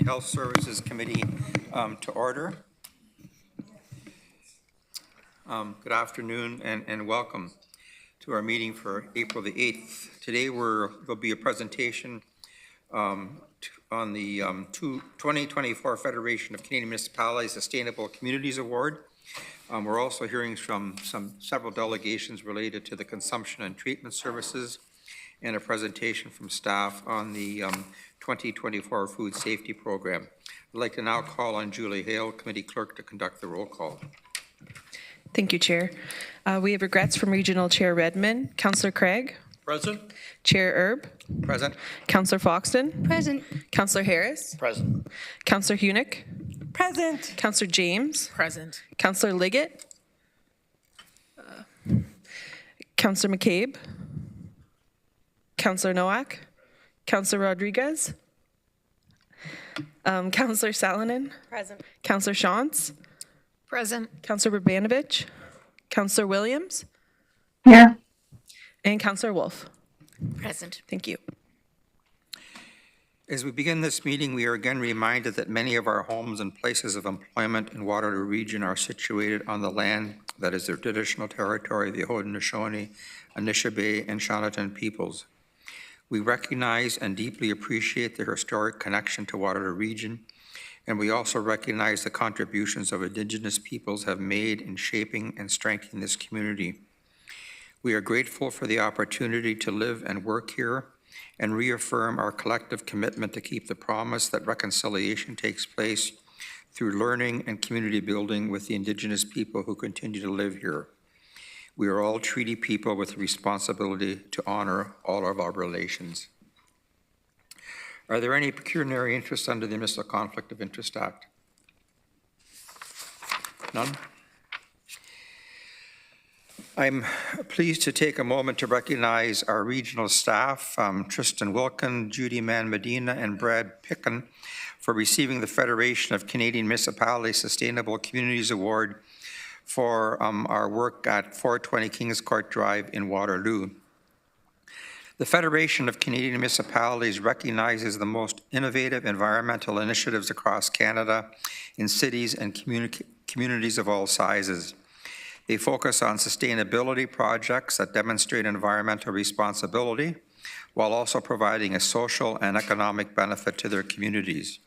and Health Services Committee to order. Good afternoon and welcome to our meeting for April the 8th. Today there'll be a presentation on the 2024 Federation of Canadian Municipalities Sustainable Communities Award. We're also hearing from several delegations related to the consumption and treatment services, and a presentation from staff on the 2024 Food Safety Program. I'd like to now call on Julie Hale, Committee Clerk, to conduct the roll call. Thank you, Chair. We have regrets from Regional Chair Redmond. Councillor Craig? Present. Chair Erb? Present. Councillor Foxton? Present. Councillor Harris? Present. Councillor Hunick? Present. Councillor James? Present. Councillor Liggett? Councillor McCabe? Councillor Nowak? Councillor Rodriguez? Councillor Salonen? Present. Councillor Shantz? Present. Councillor Burbanovich? Councillor Williams? Here. And Councillor Wolf. Present. Thank you. As we begin this meeting, we are again reminded that many of our homes and places of employment in Waterloo region are situated on the land that is their traditional territory, the Haudenosaunee, Anishinaabe, and Shawniton peoples. We recognize and deeply appreciate the historic connection to Waterloo region, and we also recognize the contributions of Indigenous peoples have made in shaping and strengthening this community. We are grateful for the opportunity to live and work here and reaffirm our collective commitment to keep the promise that reconciliation takes place through learning and community building with the Indigenous people who continue to live here. We are all treaty people with the responsibility to honor all of our relations. Are there any pecuniary interests under the Municipal Conflict of Interest Act? None? I'm pleased to take a moment to recognize our regional staff, Tristan Wilkin, Judy Mann Medina, and Brad Picken, for receiving the Federation of Canadian Municipalities Sustainable Communities Award for our work at 420 Kings Court Drive in Waterloo. The Federation of Canadian Municipalities recognizes the most innovative environmental initiatives across Canada in cities and communities of all sizes. They focus on sustainability projects that demonstrate environmental responsibility while also providing a social and economic benefit to their communities.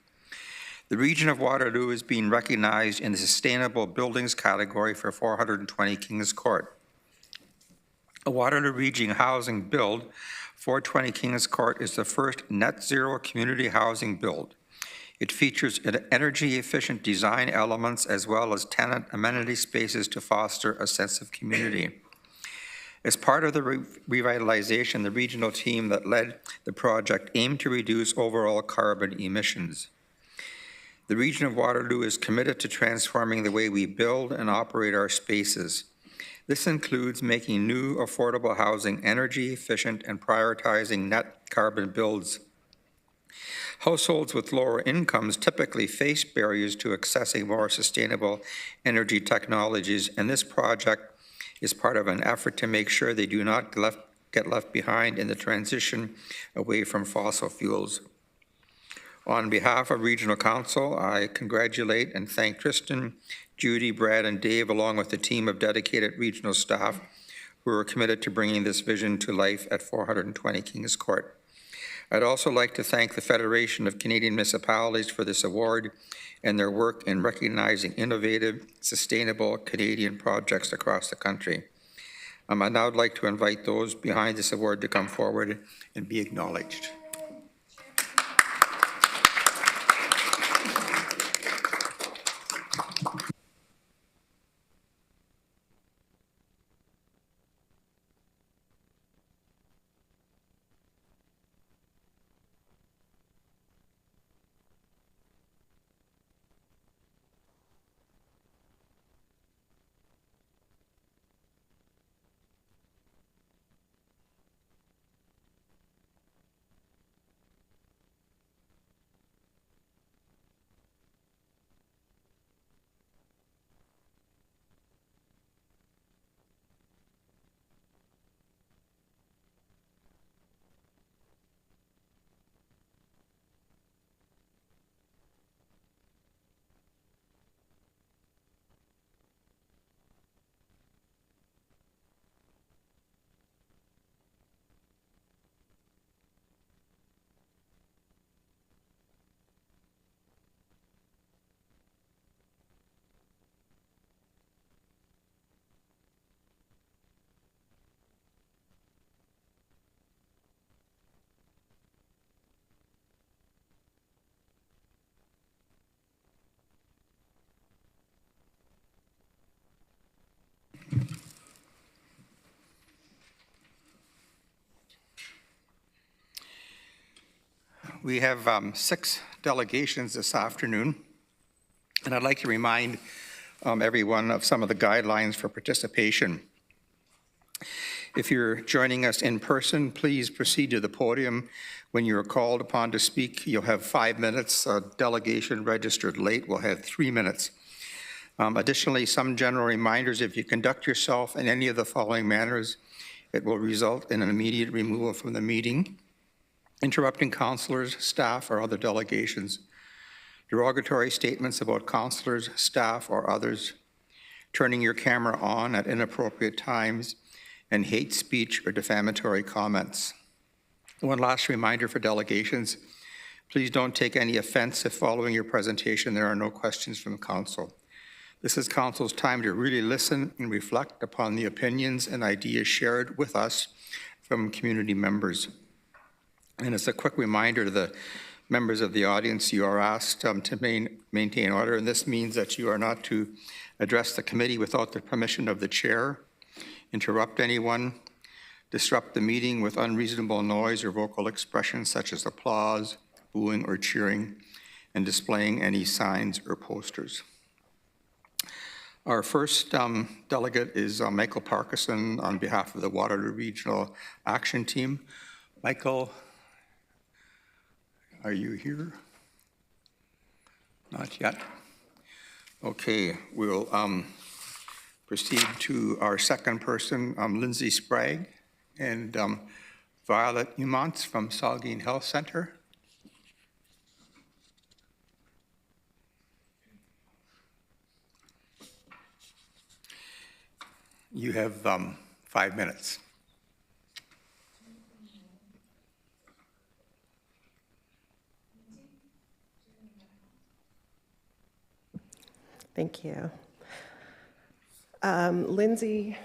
The region of Waterloo is being recognized in the Sustainable Buildings category for 420 Kings Court. A Waterloo Region Housing Build, 420 Kings Court, is the first net zero community housing build. It features energy-efficient design elements as well as tenant amenity spaces to foster a sense of community. As part of the revitalization, the regional team that led the project aimed to reduce overall carbon emissions. The region of Waterloo is committed to transforming the way we build and operate our spaces. This includes making new affordable housing energy efficient and prioritizing net carbon builds. Households with lower incomes typically face barriers to accessing more sustainable energy technologies, and this project is part of an effort to make sure they do not get left behind in the transition away from fossil fuels. On behalf of Regional Council, I congratulate and thank Tristan, Judy, Brad, and Dave, along with the team of dedicated regional staff who are committed to bringing this vision to life at 420 Kings Court. I'd also like to thank the Federation of Canadian Municipalities for this award and their work in recognizing innovative, sustainable Canadian projects across the country. I'd now like to invite those behind this award to come forward and be acknowledged. We have 6 delegations this afternoon, and I'd like to remind everyone of some of the guidelines for participation. If you're joining us in person, please proceed to the podium. When you're called upon to speak, you'll have 5 minutes. A delegation registered late will have 3 minutes. Additionally, some general reminders: if you conduct yourself in any of the following manners, it will result in an immediate removal from the meeting: interrupting councilors, staff, or other delegations; derogatory statements about councilors, staff, or others; turning your camera on at inappropriate times; and hate speech or defamatory comments. One last reminder for delegations: please don't take any offense if following your presentation there are no questions from council. This is council's time to really listen and reflect upon the opinions and ideas shared with us from community members. And as a quick reminder to the members of the audience, you are asked to maintain order, and this means that you are not to address the committee without the permission of the chair, interrupt anyone, disrupt the meeting with unreasonable noise or vocal expressions such as applause, booing, or cheering, and displaying any signs or posters. Our first delegate is Michael Parkinson on behalf of the Waterloo Regional Action Team. Michael, are you here? Not yet. Okay, we'll proceed to our second person, Lindsay Sprague, and Violet Umantz from Saugeen Health Center. You have 5 minutes. Thank you. Lindsay,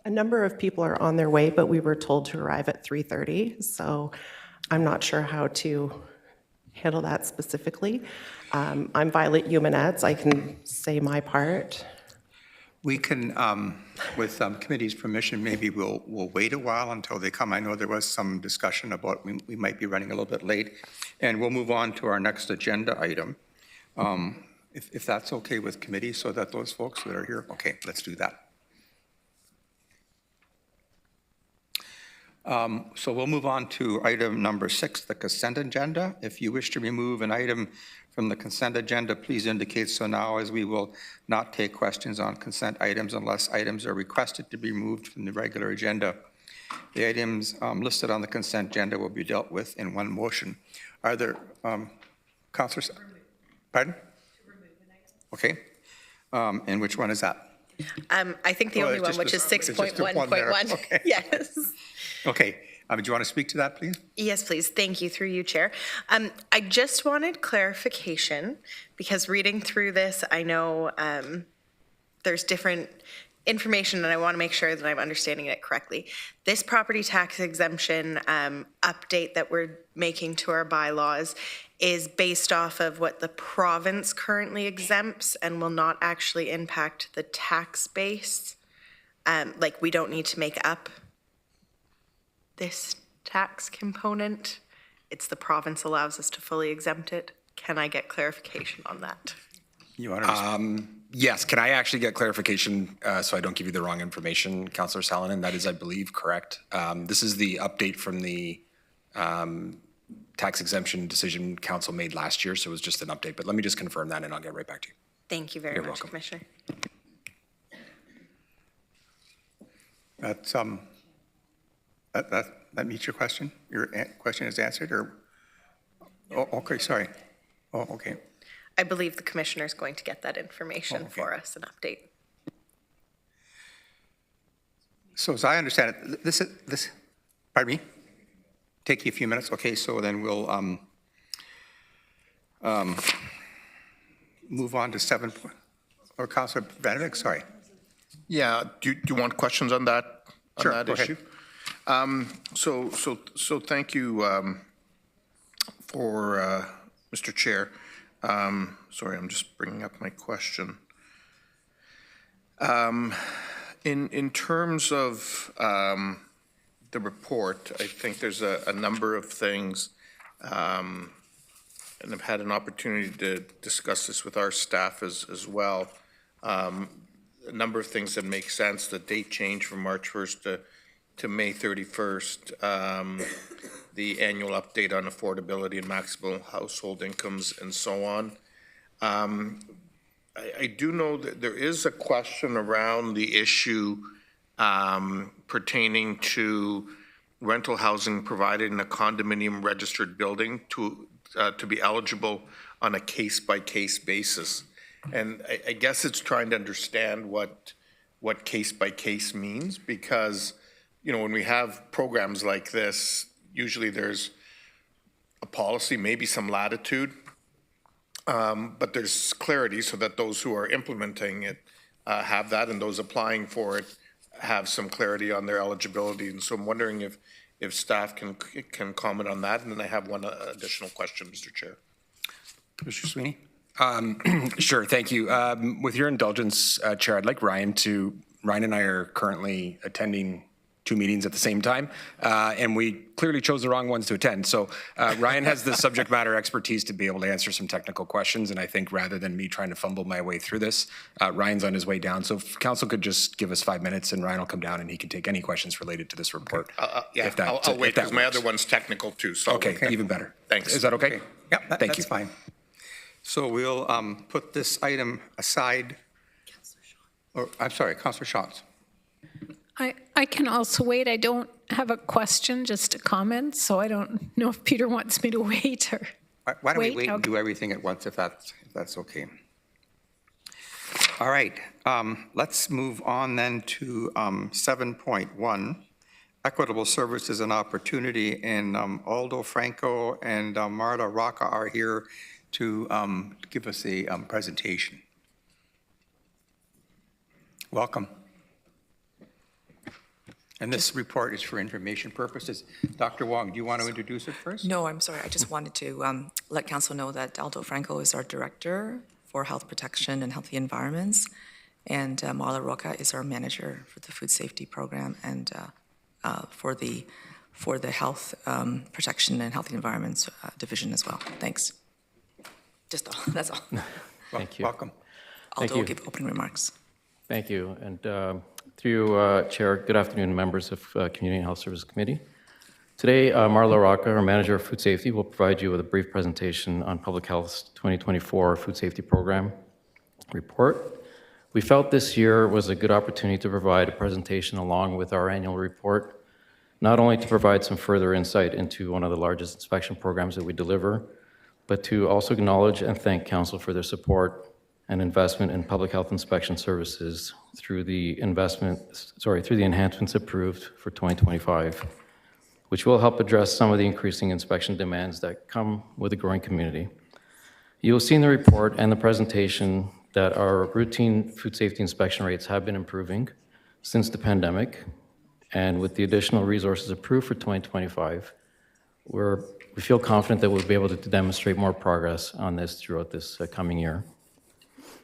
a number of people are on their way, but we were told to arrive at 3:30, so I'm not sure how to handle that specifically. I'm Violet Umantz. I can say my part. We can, with committee's permission, maybe we'll wait a while until they come. I know there was some discussion about we might be running a little bit late, and we'll move on to our next agenda item. If that's okay with committee, so that those folks that are here, okay, let's do that. So we'll move on to item number 6, the consent agenda. If you wish to remove an item from the consent agenda, please indicate so now, as we will not take questions on consent items unless items are requested to be removed from the regular agenda. The items listed on the consent agenda will be dealt with in one motion. Are there, councillors? Pardon? Okay. And which one is that? I think the only one, which is 6.1.1. Okay. Yes. Okay. Do you want to speak to that, please? Yes, please. Thank you, through you, Chair. I just wanted clarification, because reading through this, I know there's different information, and I want to make sure that I'm understanding it correctly. This property tax exemption update that we're making to our bylaws is based off of what the province currently exempts and will not actually impact the tax base. Like, we don't need to make up this tax component. It's the province allows us to fully exempt it. Can I get clarification on that? You want to Yes, can I actually get clarification so I don't give you the wrong information, Councillor Salonen? That is, I believe, correct. This is the update from the tax exemption decision council made last year, so it was just an update. But let me just confirm that and I'll get right back to you. Thank you very much, welcome. Commissioner. That's, that meets your question? Your question is answered, or? Oh, okay, sorry. Oh, okay. I believe the commissioner is going to get that information okay. for us, an update. So as I understand it, this, pardon me? Take you a few minutes. Okay, so then we'll move on to 7. Or Councillor Benedict, sorry. Yeah, do you want questions on that, Sure, go issue? So thank you for Mr. Chair. Sorry, I'm just bringing up my question. In terms of the report, I think there's a number of things, and I've had an opportunity to discuss this with our staff as well. A number of things that make sense, the date change from March 1st to May 31st, the annual update on affordability and maximum household incomes and so on. I do know that there is a question around the issue pertaining to rental housing provided in a condominium registered building to be eligible on a case-by-case basis. And I guess it's trying to understand what case-by-case means, because, you know, when we have programs like this, usually there's a policy, maybe some latitude, but there's clarity so that those who are implementing it have that, and those applying for it have some clarity on their eligibility. And so I'm wondering if staff can comment on that. And then I have one additional question, Mr. Chair. Mr. Sweeney? Sure, thank you. With your indulgence, Chair, I'd like Ryan and I are currently attending 2 meetings at the same time, and we clearly chose the wrong ones to attend. So Ryan has the subject matter expertise to be able to answer some technical questions, and I think rather than me trying to fumble my way through this, Ryan's on his way down. So if council could just give us 5 minutes, and Ryan will come down and he can take any questions related to this report. Yeah, I'll wait, because my other one's technical too. So Okay, even better. Thanks. Is that okay? Yeah, Thank that's you. fine. So we'll put this item aside. Or, I'm sorry, Councillor Shantz. I can also wait. I don't have a question, just a comment, so I don't know if Peter wants me to wait or... Why don't we wait and Okay. do everything at once, if that's okay? All right, let's move on then to 7.1, Equitable Services and Opportunity, and Aldo Franco and Marla Rocca are here to give us a presentation. Welcome. And this report is for information purposes. Dr. Wong, do you want to introduce it first? No, I'm sorry. I just wanted to let council know that Aldo Franco is our director for health protection and healthy environments, and Marla Roca is our manager for the food safety program and for the health protection and healthy environments division as well. Thanks. Just all. That's all. Thank you. Welcome. Aldo will give opening remarks. Thank you. And through you, Chair, good afternoon, members of Community and Health Services Committee. Today, Marla Rocca, our Manager of Food Safety, will provide you with a brief presentation on Public Health's 2024 Food Safety Program report. We felt this year was a good opportunity to provide a presentation along with our annual report, not only to provide some further insight into one of the largest inspection programs that we deliver, but to also acknowledge and thank Council for their support and investment in public health inspection services through the enhancements approved for 2025, which will help address some of the increasing inspection demands that come with a growing community. You will see in the report and the presentation that our routine food safety inspection rates have been improving since the pandemic, and with the additional resources approved for 2025, we feel confident that we'll be able to demonstrate more progress on this throughout this coming year.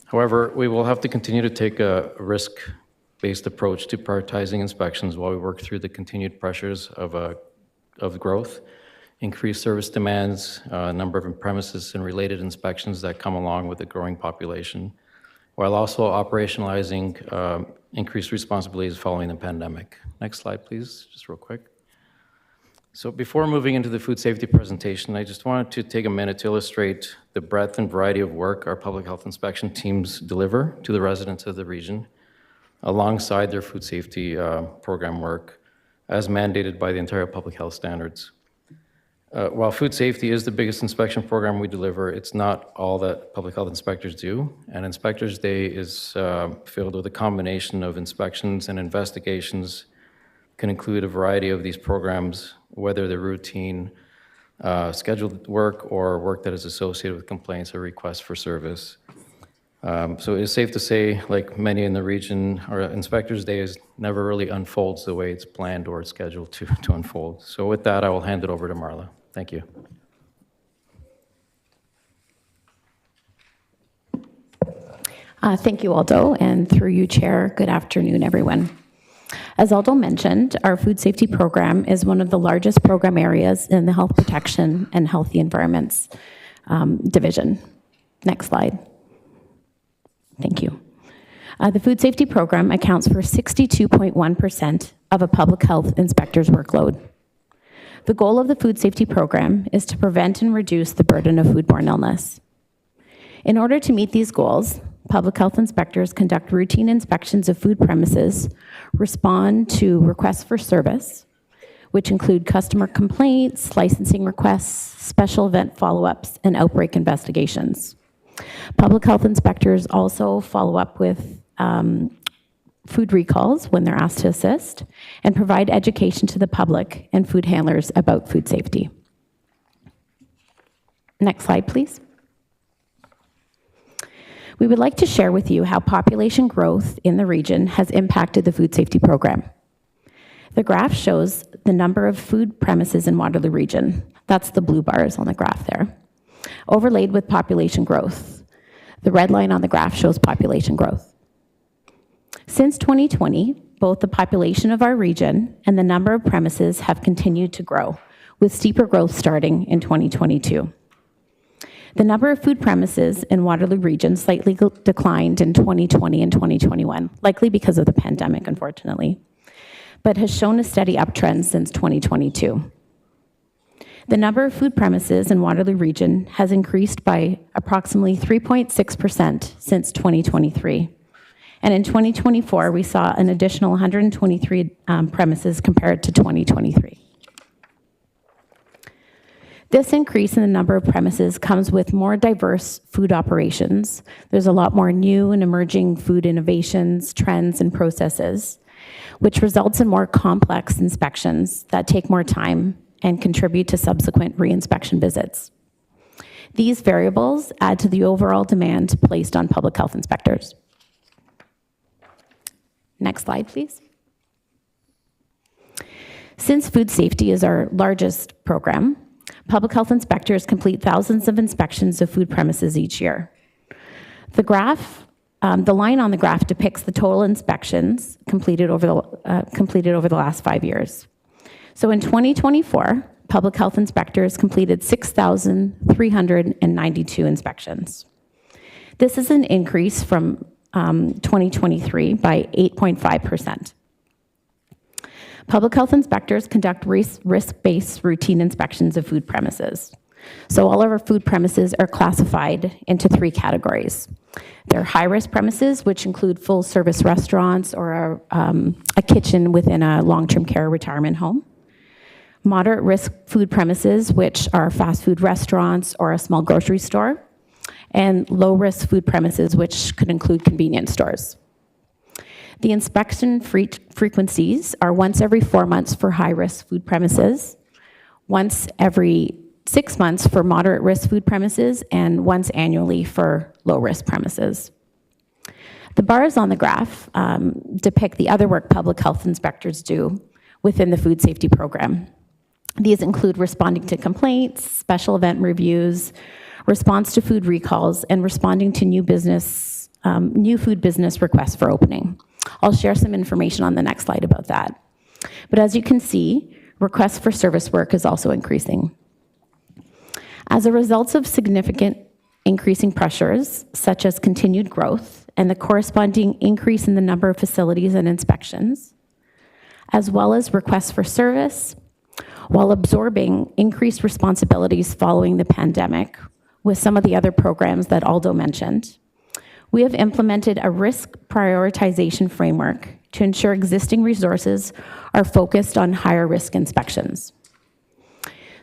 However, we will have to continue to take a risk-based approach to prioritizing inspections while we work through the continued pressures of growth, increased service demands, number of premises and related inspections that come along with the growing population, while also operationalizing increased responsibilities following the pandemic. Next slide, please, just real quick. So before moving into the food safety presentation, I just wanted to take a minute to illustrate the breadth and variety of work our public health inspection teams deliver to the residents of the region, alongside their food safety program work, as mandated by the Ontario Public Health Standards. While food safety is the biggest inspection program we deliver, it's not all that public health inspectors do, and Inspectors Day is filled with a combination of inspections and investigations, can include a variety of these programs, whether they're routine, scheduled work, or work that is associated with complaints or requests for service. So it is safe to say, like many in the region, our Inspectors Day never really unfolds the way it's planned or it's scheduled to unfold. So with that, I will hand it over to Marla. Thank you. Thank you, Aldo, and through you, Chair, good afternoon, everyone. As Aldo mentioned, our food safety program is one of the largest program areas in the Health Protection and Healthy Environments Division. Next slide. Thank you. The food safety program accounts for 62.1% of a public health inspector's workload. The goal of the food safety program is to prevent and reduce the burden of foodborne illness. In order to meet these goals, public health inspectors conduct routine inspections of food premises, respond to requests for service, which include customer complaints, licensing requests, special event follow-ups, and outbreak investigations. Public health inspectors also follow up with food recalls when they're asked to assist, and provide education to the public and food handlers about food safety. Next slide, please. We would like to share with you how population growth in the region has impacted the food safety program. The graph shows the number of food premises in Waterloo region. That's the blue bars on the graph there, overlaid with population growth. The red line on the graph shows population growth. Since 2020, both the population of our region and the number of premises have continued to grow, with steeper growth starting in 2022. The number of food premises in Waterloo region slightly declined in 2020 and 2021, likely because of the pandemic, unfortunately, but has shown a steady uptrend since 2022. The number of food premises in Waterloo region has increased by approximately 3.6% since 2023. And in 2024, we saw an additional 123 premises compared to 2023. This increase in the number of premises comes with more diverse food operations. There's a lot more new and emerging food innovations, trends, and processes, which results in more complex inspections that take more time and contribute to subsequent re-inspection visits. These variables add to the overall demand placed on public health inspectors. Next slide, please. Since food safety is our largest program, public health inspectors complete thousands of inspections of food premises each year. The graph, the line on the graph depicts the total inspections completed over the last 5 years. So in 2024, public health inspectors completed 6,392 inspections. This is an increase from 2023 by 8.5%. Public health inspectors conduct risk-based routine inspections of food premises. So all of our food premises are classified into 3 categories. They're high-risk premises, which include full-service restaurants or a kitchen within a long-term care retirement home. Moderate-risk food premises, which are fast food restaurants or a small grocery store. And low-risk food premises, which could include convenience stores. The inspection frequencies are once every 4 months for high-risk food premises, once every 6 months for moderate-risk food premises, and once annually for low-risk premises. The bars on the graph depict the other work public health inspectors do within the food safety program. These include responding to complaints, special event reviews, response to food recalls, and responding to new food business requests for opening. I'll share some information on the next slide about that. But as you can see, requests for service work is also increasing. As a result of significant increasing pressures, such as continued growth and the corresponding increase in the number of facilities and inspections, as well as requests for service, while absorbing increased responsibilities following the pandemic, with some of the other programs that Aldo mentioned, we have implemented a risk prioritization framework to ensure existing resources are focused on higher risk inspections.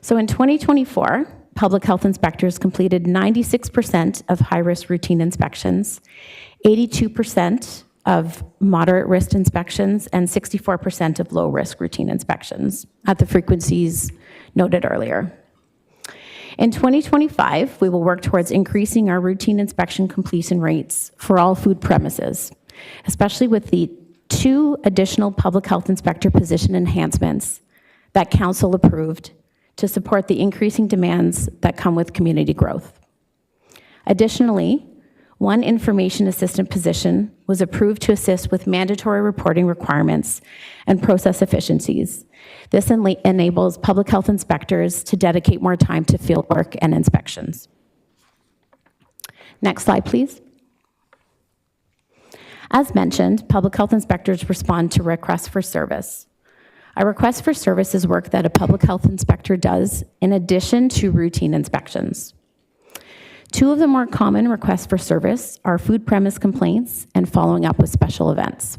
So in 2024, public health inspectors completed 96% of high-risk routine inspections, 82% of moderate risk inspections, and 64% of low-risk routine inspections at the frequencies noted earlier. In 2025, we will work towards increasing our routine inspection completion rates for all food premises, especially with the 2 additional public health inspector position enhancements that Council approved to support the increasing demands that come with community growth. Additionally, One information assistant position was approved to assist with mandatory reporting requirements and process efficiencies. This enables public health inspectors to dedicate more time to fieldwork and inspections. Next slide, please. As mentioned, public health inspectors respond to requests for service. A request for service is work that a public health inspector does in addition to routine inspections. Two of the more common requests for service are food premise complaints and following up with special events.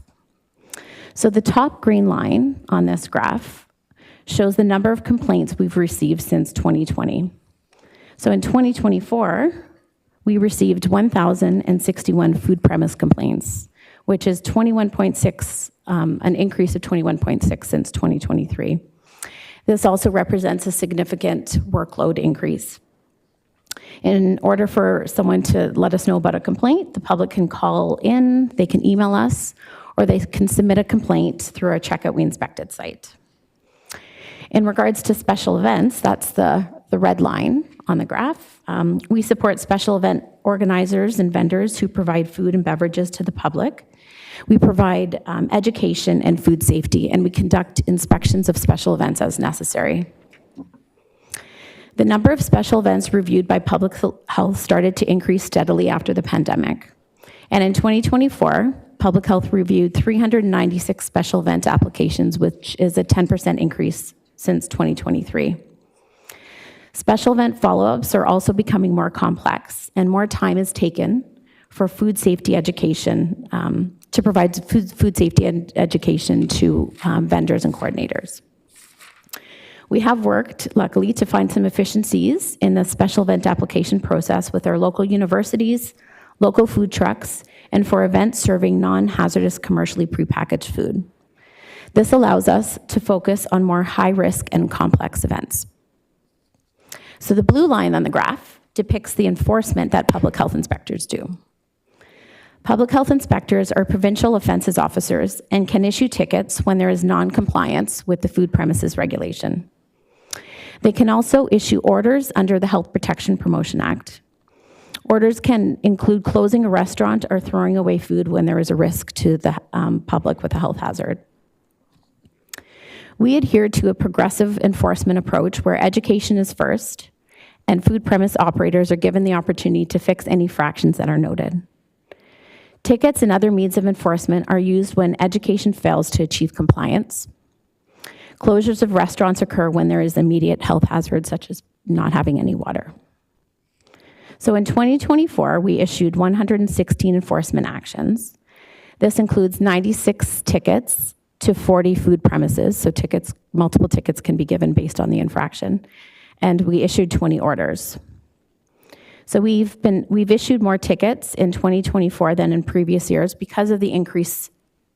So the top green line on this graph shows the number of complaints we've received since 2020. So in 2024, we received 1,061 food premise complaints, which is 21.6, an increase of 21.6 since 2023. This also represents a significant workload increase. In order for someone to let us know about a complaint, the public can call in, they can email us, or they can submit a complaint through our Check Out We Inspected site. In regards to special events, that's the red line on the graph. We support special event organizers and vendors who provide food and beverages to the public. We provide education and food safety, and we conduct inspections of special events as necessary. The number of special events reviewed by public health started to increase steadily after the pandemic. And in 2024, public health reviewed 396 special event applications, which is a 10% increase since 2023. Special event follow-ups are also becoming more complex, and more time is taken for food safety education, to provide food safety education to vendors and coordinators. We have worked, luckily, to find some efficiencies in the special event application process with our local universities, local food trucks, and for events serving non-hazardous commercially prepackaged food. This allows us to focus on more high-risk and complex events. So the blue line on the graph depicts the enforcement that public health inspectors do. Public health inspectors are provincial offenses officers and can issue tickets when there is non-compliance with the food premises regulation. They can also issue orders under the Health Protection Promotion Act. Orders can include closing a restaurant or throwing away food when there is a risk to the public with a health hazard. We adhere to a progressive enforcement approach where education is first, and food premise operators are given the opportunity to fix any infractions that are noted. Tickets and other means of enforcement are used when education fails to achieve compliance. Closures of restaurants occur when there is immediate health hazards, such as not having any water. So in 2024, we issued 116 enforcement actions. This includes 96 tickets to 40 food premises, so multiple tickets can be given based on the infraction, and we issued 20 orders. So we've issued more tickets in 2024 than in previous years because of the increase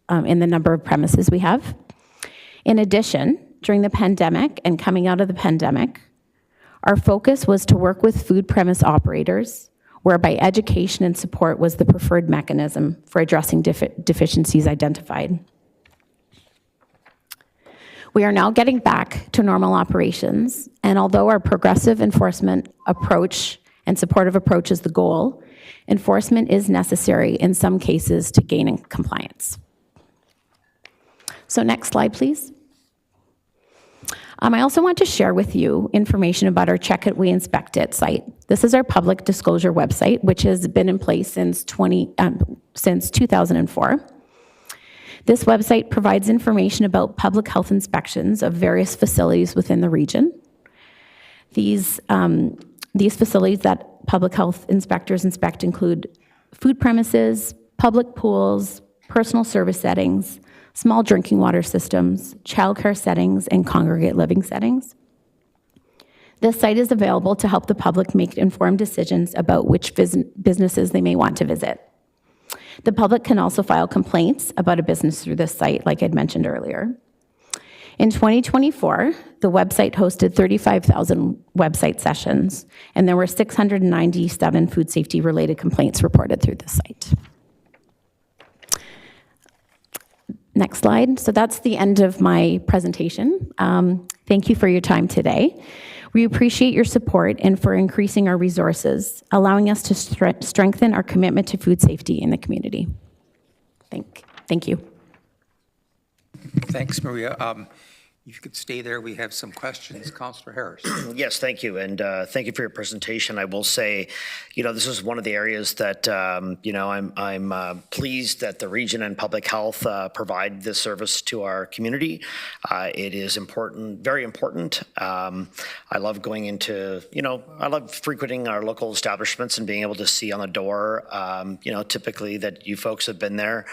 in the number of premises we have. In addition, during the pandemic and coming out of the pandemic, our focus was to work with food premise operators, whereby education and support was the preferred mechanism for addressing deficiencies identified. We are now getting back to normal operations, and although our progressive enforcement approach and supportive approach is the goal, enforcement is necessary in some cases to gain compliance. So next slide, please. I also want to share with you information about our Check It, We Inspect It site. This is our public disclosure website, which has been in place since 2004. This website provides information about public health inspections of various facilities within the region. These facilities that public health inspectors inspect include food premises, public pools, personal service settings, small drinking water systems, childcare settings, and congregate living settings. This site is available to help the public make informed decisions about which businesses they may want to visit. The public can also file complaints about a business through this site, like I'd mentioned earlier. In 2024, the website hosted 35,000 website sessions, and there were 697 food safety related complaints reported through the site. Next slide. So that's the end of my presentation. Thank you for your time today. We appreciate your support and for increasing our resources, allowing us to strengthen our commitment to food safety in the community. Thank you. Thanks, Maria. If you could stay there, we have some questions. Councillor Harris. Yes, thank you. And thank you for your presentation. I will say, this is one of the areas that, I'm pleased that the region and public health provide this service to our community. It is important, very important. I love going into, I love frequenting our local establishments and being able to see on the door, typically that you folks have been there.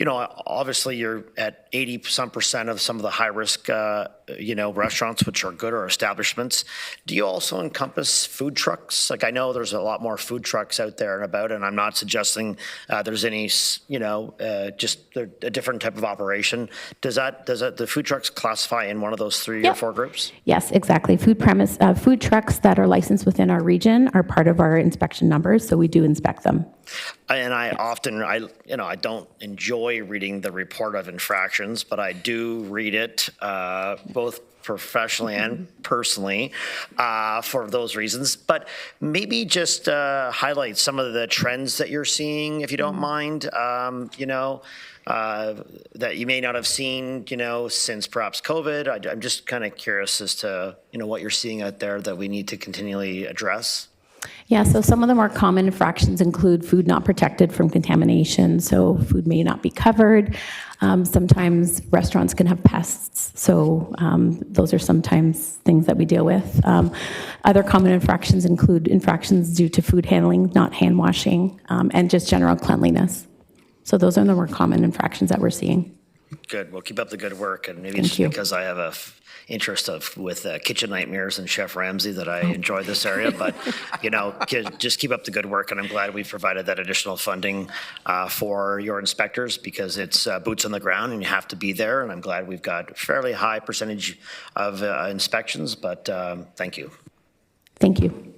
Obviously you're at 80% of some of the high risk, restaurants, which are good, or establishments. Do you also encompass food trucks? Like, I know there's a lot more food trucks out there and about, and I'm not suggesting there's any, just a different type of operation. Does the food trucks classify in one of those 3 or 4 groups? Yes, exactly. Food trucks that are licensed within our region are part of our inspection numbers, so we do inspect them. And I often, I don't enjoy reading the report of infractions, but I do read it both professionally and personally for those reasons. But maybe just highlight some of the trends that you're seeing, if you don't mind, that you may not have seen, since perhaps COVID. I'm just kind of curious as to, what you're seeing out there that we need to continually address. Yeah, so some of the more common infractions include food not protected from contamination, so food may not be covered. Sometimes restaurants can have pests, so those are sometimes things that we deal with. Other common infractions include infractions due to food handling, not hand washing, and just general cleanliness. So those are the more common infractions that we're seeing. Good. Well, keep up the good work, and maybe it's because I have a interest with Kitchen Nightmares and Chef Ramsay that I enjoy this area, but just keep up the good work, and I'm glad we've provided that additional funding for your inspectors, because it's boots on the ground and you have to be there, and I'm glad we've got a fairly high percentage of inspections, but thank you. Thank you.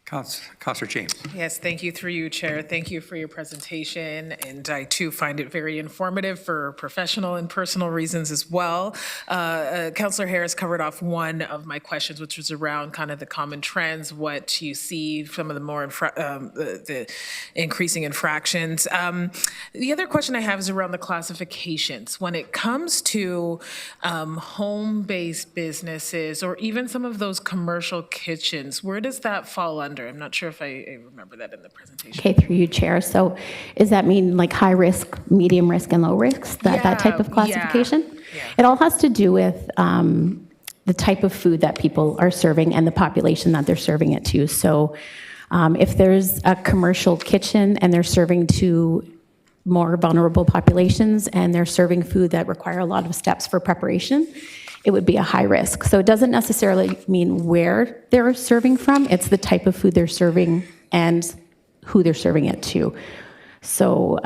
Councillor James. Yes, thank you, through you, Chair. Thank you for your presentation, and I too find it very informative for professional and personal reasons as well. Councillor Harris covered off one of my questions, which was around kind of the common trends, what you see, some of the more the increasing infractions. The other question I have is around the classifications. When it comes to home-based businesses, or even some of those commercial kitchens, where does that fall under? I'm not sure if I remember that in the presentation. Okay, through you, Chair. So does that mean like high risk, medium risk, and low risk, that type of classification? Yeah. It all has to do with the type of food that people are serving and the population that they're serving it to. So if there's a commercial kitchen and they're serving to more vulnerable populations and they're serving food that require a lot of steps for preparation, it would be a high risk. So it doesn't necessarily mean where they're serving from, it's the type of food they're serving and who they're serving it to. So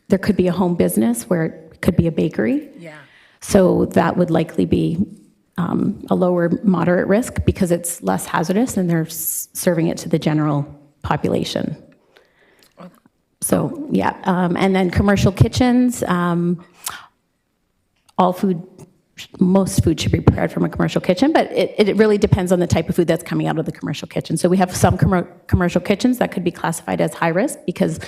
there could be a home business where it could be a bakery. Yeah. So that would likely be a lower moderate risk because it's less hazardous and they're serving it to the general population. So yeah, and then commercial kitchens, most food should be prepared from a commercial kitchen, but it really depends on the type of food that's coming out of the commercial kitchen. So we have some commercial kitchens that could be classified as high risk because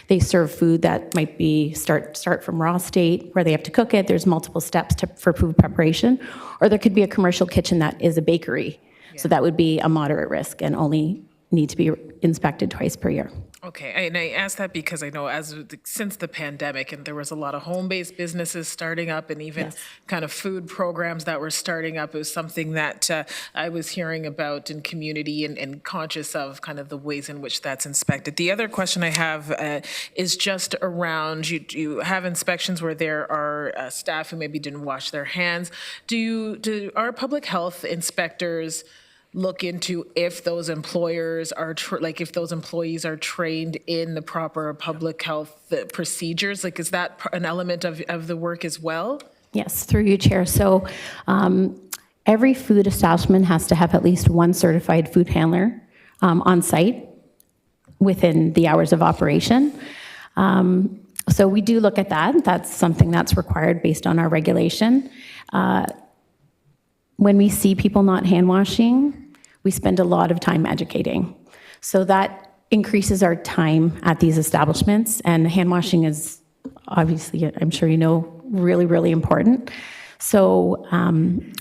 they serve food that might be start from raw state where they have to cook it. There's multiple steps for food preparation, or there could be a commercial kitchen that is a bakery. Yeah. So that would be a moderate risk and only need to be inspected twice per year. Okay, and I asked that because I know since the pandemic, and there was a lot of home-based businesses starting up, and even kind of food programs that were starting up. It was something that I was hearing about in community and conscious of kind of the ways in which that's inspected. The other question I have is just around, you have inspections where there are staff who maybe didn't wash their hands. Do our public health inspectors look into if those employers are if those employees are trained in the proper public health procedures? Like, is that an element of the work as well? Yes, through you, Chair. So every food establishment has to have at least one certified food handler on site within the hours of operation. So we do look at that. That's something that's required based on our regulation. When we see people not hand washing, we spend a lot of time educating. So that increases our time at these establishments, and hand washing is obviously, I'm sure you know, really, really important. So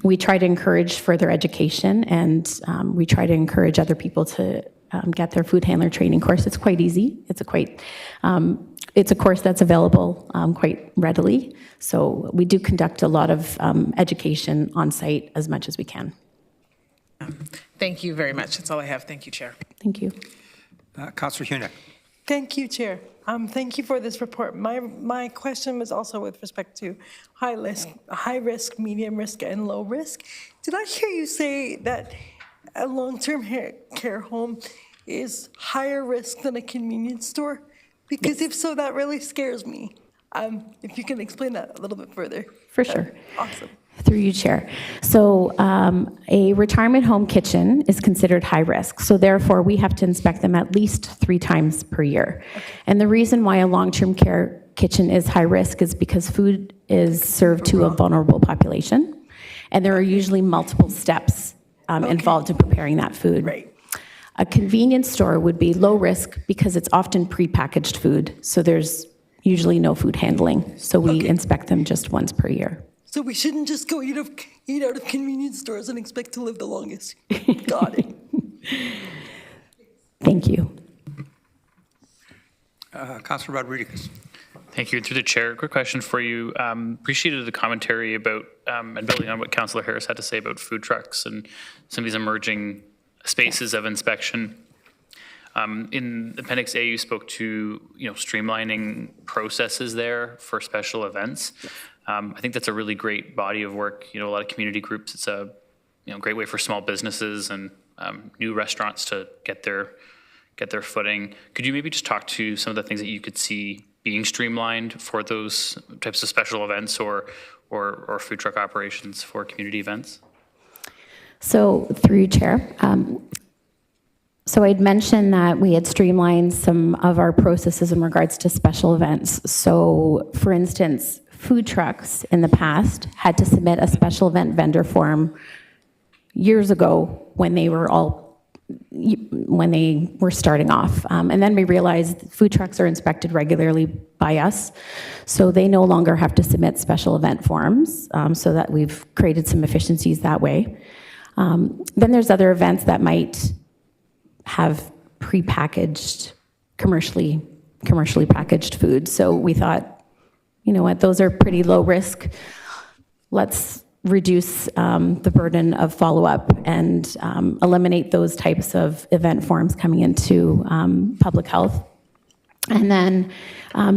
we try to encourage further education, and we try to encourage other people to get their food handler training course. It's quite easy. It's a course that's available quite readily. So we do conduct a lot of education on site as much as we can. Thank you very much. That's all I have. Thank you, Chair. Thank you. Councillor Hunick. Thank you, Chair. Thank you for this report. My question was also with respect to high risk, medium risk, and low risk. Did I hear you say that a long-term care home is higher risk than a convenience store? Because if so, that really scares me. If you can explain that a little bit further. For sure. Awesome. Through you, Chair. So a retirement home kitchen is considered high risk. So therefore, we have to inspect them at least 3 times per year. Okay. And the reason why a long-term care kitchen is high risk is because food is served to a vulnerable population. And there are usually multiple steps involved in preparing that food. Right. A convenience store would be low risk because it's often prepackaged food. So there's usually no food handling. So we inspect them just once per year. So we shouldn't just go eat out of convenience stores and expect to live the longest. Got it. Thank you. Councillor Rodriguez. Thank you. Through the chair, quick question for you. Appreciated the commentary about, and building on what Councillor Harris had to say about food trucks and some of these emerging spaces of inspection. In Appendix A, you spoke to streamlining processes there for special events. I think that's a really great body of work. A lot of community groups. It's a great way for small businesses and new restaurants to get their footing. Could you maybe just talk to some of the things that you could see being streamlined for those types of special events or food truck operations for community events? So through you, Chair. So I'd mentioned that we had streamlined some of our processes in regards to special events. So for instance, food trucks in the past had to submit a special event vendor form years ago when they were starting off. And then we realized food trucks are inspected regularly by us, so they no longer have to submit special event forms, so that we've created some efficiencies that way. Then there's other events that might have prepackaged, commercially packaged food. So we thought, you know what, those are pretty low risk. Let's reduce the burden of follow-up and eliminate those types of event forms coming into public health. And then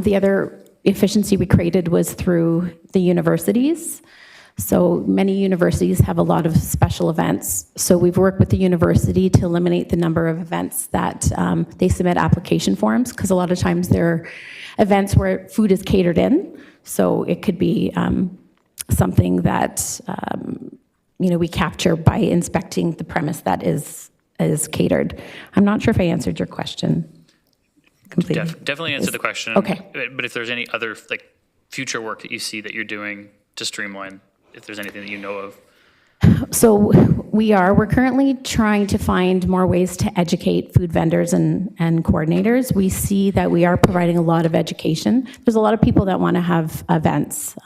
the other efficiency we created was through the universities. So many universities have a lot of special events. So we've worked with the university to eliminate the number of events that they submit application forms, because a lot of times there are events where food is catered in. So it could be something that we capture by inspecting the premise that is catered. I'm not sure if I answered your question completely. Definitely answered the question. Okay. But if there's any other future work that you see that you're doing to streamline, if there's anything that you know of. So we're currently trying to find more ways to educate food vendors and coordinators. We see that we are providing a lot of education. There's a lot of people that want to have events.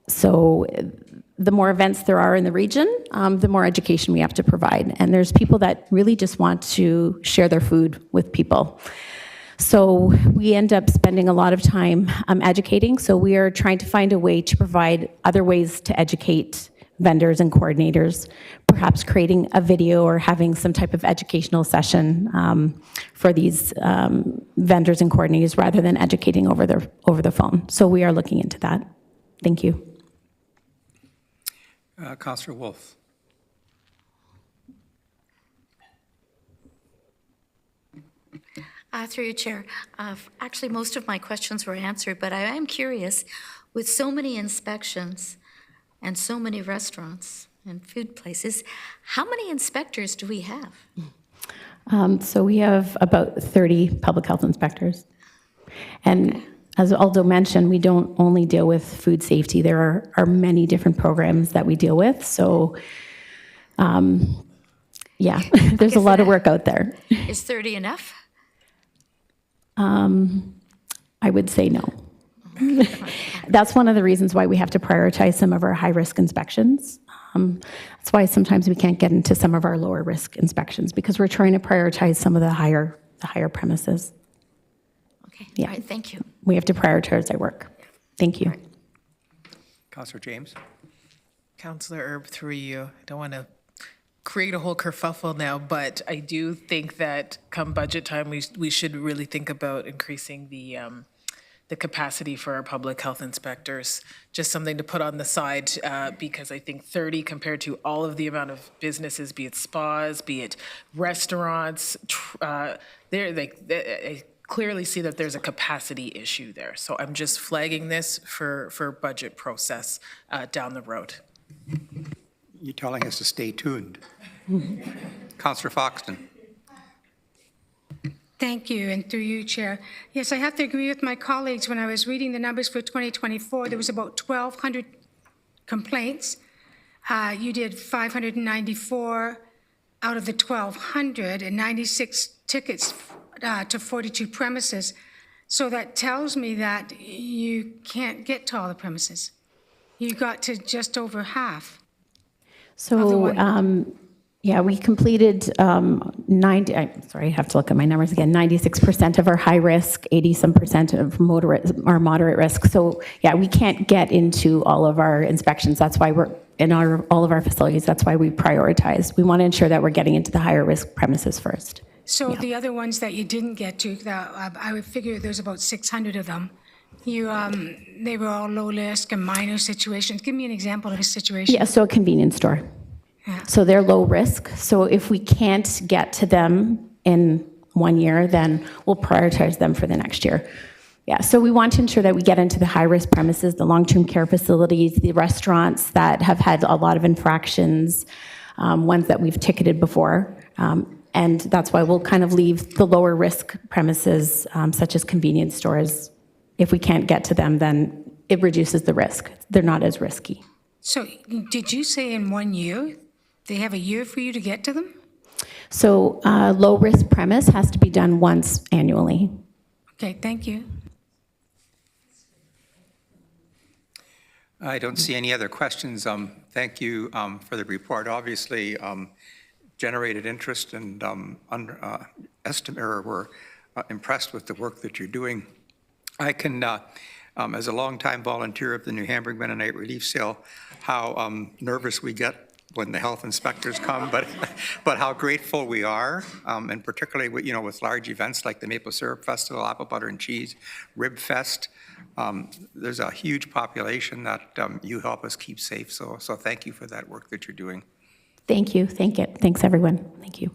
So the more events there are in the region, the more education we have to provide. And there's people that really just want to share their food with people. So we end up spending a lot of time educating. So we are trying to find a way to provide other ways to educate vendors and coordinators, perhaps creating a video or having some type of educational session for these vendors and coordinators rather than educating over the phone. So we are looking into that. Thank you. Councillor Wolf. Through you, Chair. Actually, most of my questions were answered, but I am curious, with so many inspections and so many restaurants and food places, how many inspectors do we have? So we have about 30 public health inspectors. And as Aldo mentioned, we don't only deal with food safety. There are many different programs that we deal with. So Yeah, there's a lot of work out there. Is 30 enough? I would say no. That's one of the reasons why we have to prioritize some of our high-risk inspections. That's why sometimes we can't get into some of our lower-risk inspections, because we're trying to prioritize some of the higher premises. Okay, Yeah. all right, thank you. We have to prioritize our work. Thank you. Councillor James? Councillor Erb, through you. I don't want to create a whole kerfuffle now, but I do think that come budget time, we should really think about increasing the capacity for our public health inspectors. Just something to put on the side, because I think 30 compared to all of the amount of businesses, be it spas, be it restaurants, I clearly see that there's a capacity issue there. So I'm just flagging this for budget process down the road. You're telling us to stay tuned. Councillor Foxton? Thank you, and through you, Chair. Yes, I have to agree with my colleagues. When I was reading the numbers for 2024, there was about 1,200 complaints. You did 594 out of the 1,200 and 96 tickets to 42 premises. So that tells me that you can't get to all the premises. You got to just over half. So, yeah, we completed 90, sorry, I have to look at my numbers again, 96% of our high risk, 80-some% of moderate risk. So, yeah, we can't get into all of our inspections. That's why we're in all of our facilities. That's why we prioritize. We want to ensure that we're getting into the higher risk premises first. So the other ones that you didn't get to, I would figure there's about 600 of them. They were all low risk and minor situations. Give me an example of a situation. Yeah, so a convenience store. Yeah. So they're low risk. So if we can't get to them in 1 year, then we'll prioritize them for the next year. Yeah, so we want to ensure that we get into the high-risk premises, the long-term care facilities, the restaurants that have had a lot of infractions, ones that we've ticketed before. And that's why we'll kind of leave the lower-risk premises, such as convenience stores. If we can't get to them, then it reduces the risk. They're not as risky. So did you say in 1 year? They have a year for you to get to them? So low-risk premise has to be done once annually. Okay, thank you. I don't see any other questions. Thank you for the report. Obviously, generated interest and we're impressed with the work that you're doing. I can, as a longtime volunteer of the New Hamburg Mennonite Relief Sale, how nervous we get when the health inspectors come, but how grateful we are, and particularly with large events like the Maple Syrup Festival, Apple Butter and Cheese, Rib Fest. There's a huge population that you help us keep safe. So thank you for that work that you're doing. Thank you. Thanks, everyone. Thank you.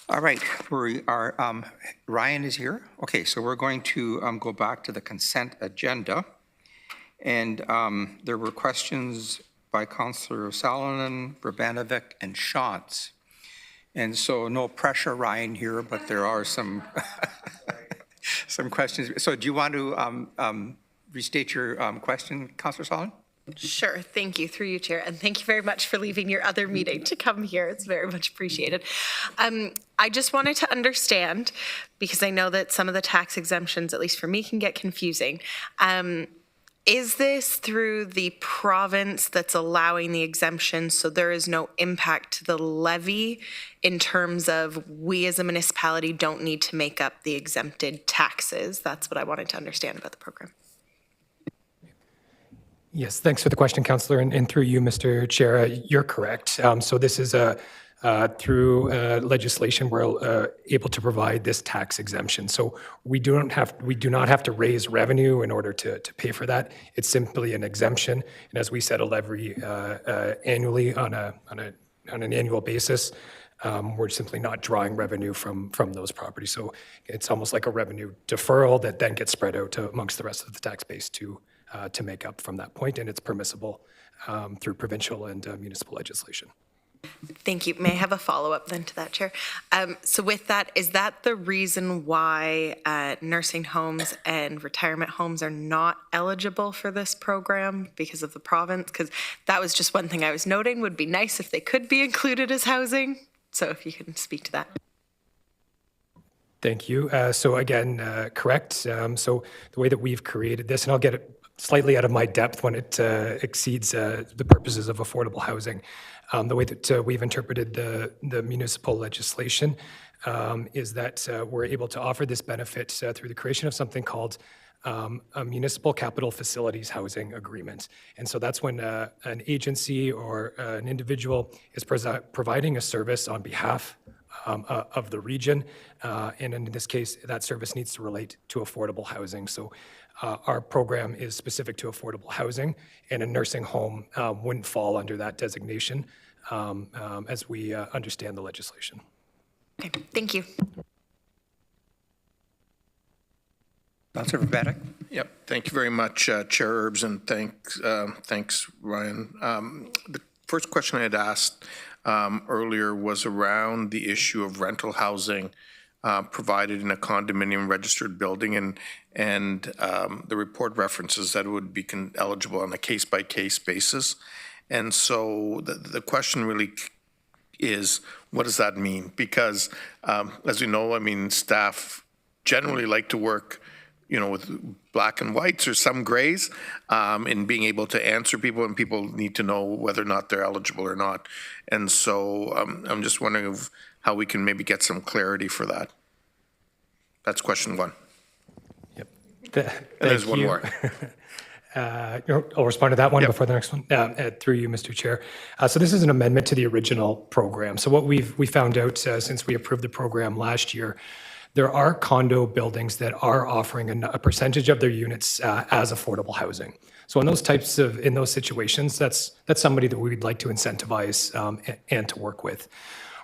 All right, Ryan is here. Okay, so we're going to go back to the consent agenda. And there were questions by Councillor Salonen, Brbanovic, and Shantz. And so no pressure, Ryan, here, but there are some some questions. So do you want to restate your question, Councillor Salonen? Sure, thank you, through you, Chair, and thank you very much for leaving your other meeting to come here. It's very much appreciated. I just wanted to understand, because I know that some of the tax exemptions, at least for me, can get confusing. Is this through the province that's allowing the exemption, so there is no impact to the levy in terms of we as a municipality don't need to make up the exempted taxes? That's what I wanted to understand about the program. Yes, thanks for the question, Councillor, and through you, Mr. Chair, you're correct. So this is through legislation we're able to provide this tax exemption. So we do not have to raise revenue in order to pay for that. It's simply an exemption, and as we set a levy annually on an annual basis, we're simply not drawing revenue from those properties. So it's almost like a revenue deferral that then gets spread out amongst the rest of the tax base to make up from that point, and it's permissible through provincial and municipal legislation. Thank you. May I have a follow-up then to that, Chair? So with that, is that the reason why nursing homes and retirement homes are not eligible for this program because of the province? Because that was just one thing I was noting. Would be nice if they could be included as housing. So if you can speak to that. Thank you. So again, correct. So the way that we've created this, and I'll get it slightly out of my depth when it exceeds the purposes of affordable housing. The way that we've interpreted the municipal legislation is that we're able to offer this benefit through the creation of something called a municipal capital facilities housing agreement. And so that's when an agency or an individual is providing a service on behalf of the region. And in this case, that service needs to relate to affordable housing. So our program is specific to affordable housing, and a nursing home wouldn't fall under that designation as we understand the legislation. Okay, thank you. Councilor Vanek. Yep, thank you very much, Chair Herbs, and thanks, Ryan. The first question I had asked earlier was around the issue of rental housing provided in a condominium registered building, and the report references that it would be eligible on a case-by-case basis. And so the question really is, what does that mean? Because as we know, I mean, staff generally like to work, you know, with black and whites or some grays in being able to answer people, and people need to know whether or not they're eligible or not. And so I'm just wondering how we can maybe get some clarity for that. That's question one. Yep. And there's one more. I'll respond to that one before the next one, through you, Mr. Chair. So this is an amendment to the original program. So what we found out since we approved the program last year, there are condo buildings that are offering a percentage of their units as affordable housing. So in those situations, that's somebody that we'd like to incentivize and to work with.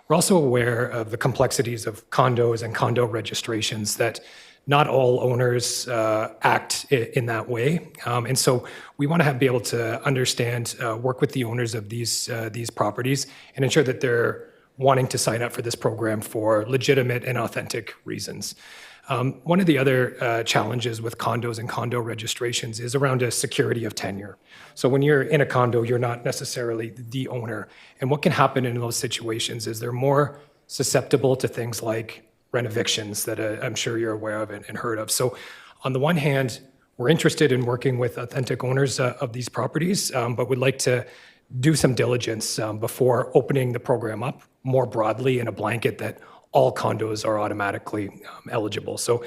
We're also aware of the complexities of condos and condo registrations, that not all owners act in that way. And so we want to be able to understand, work with the owners of these properties and ensure that they're wanting to sign up for this program for legitimate and authentic reasons. One of the other challenges with condos and condo registrations is around a security of tenure. So when you're in a condo, you're not necessarily the owner. And what can happen in those situations is they're more susceptible to things like rent evictions that I'm sure you're aware of and heard of. So on the one hand, we're interested in working with authentic owners of these properties, but would like to do some diligence before opening the program up more broadly in a blanket that all condos are automatically eligible. So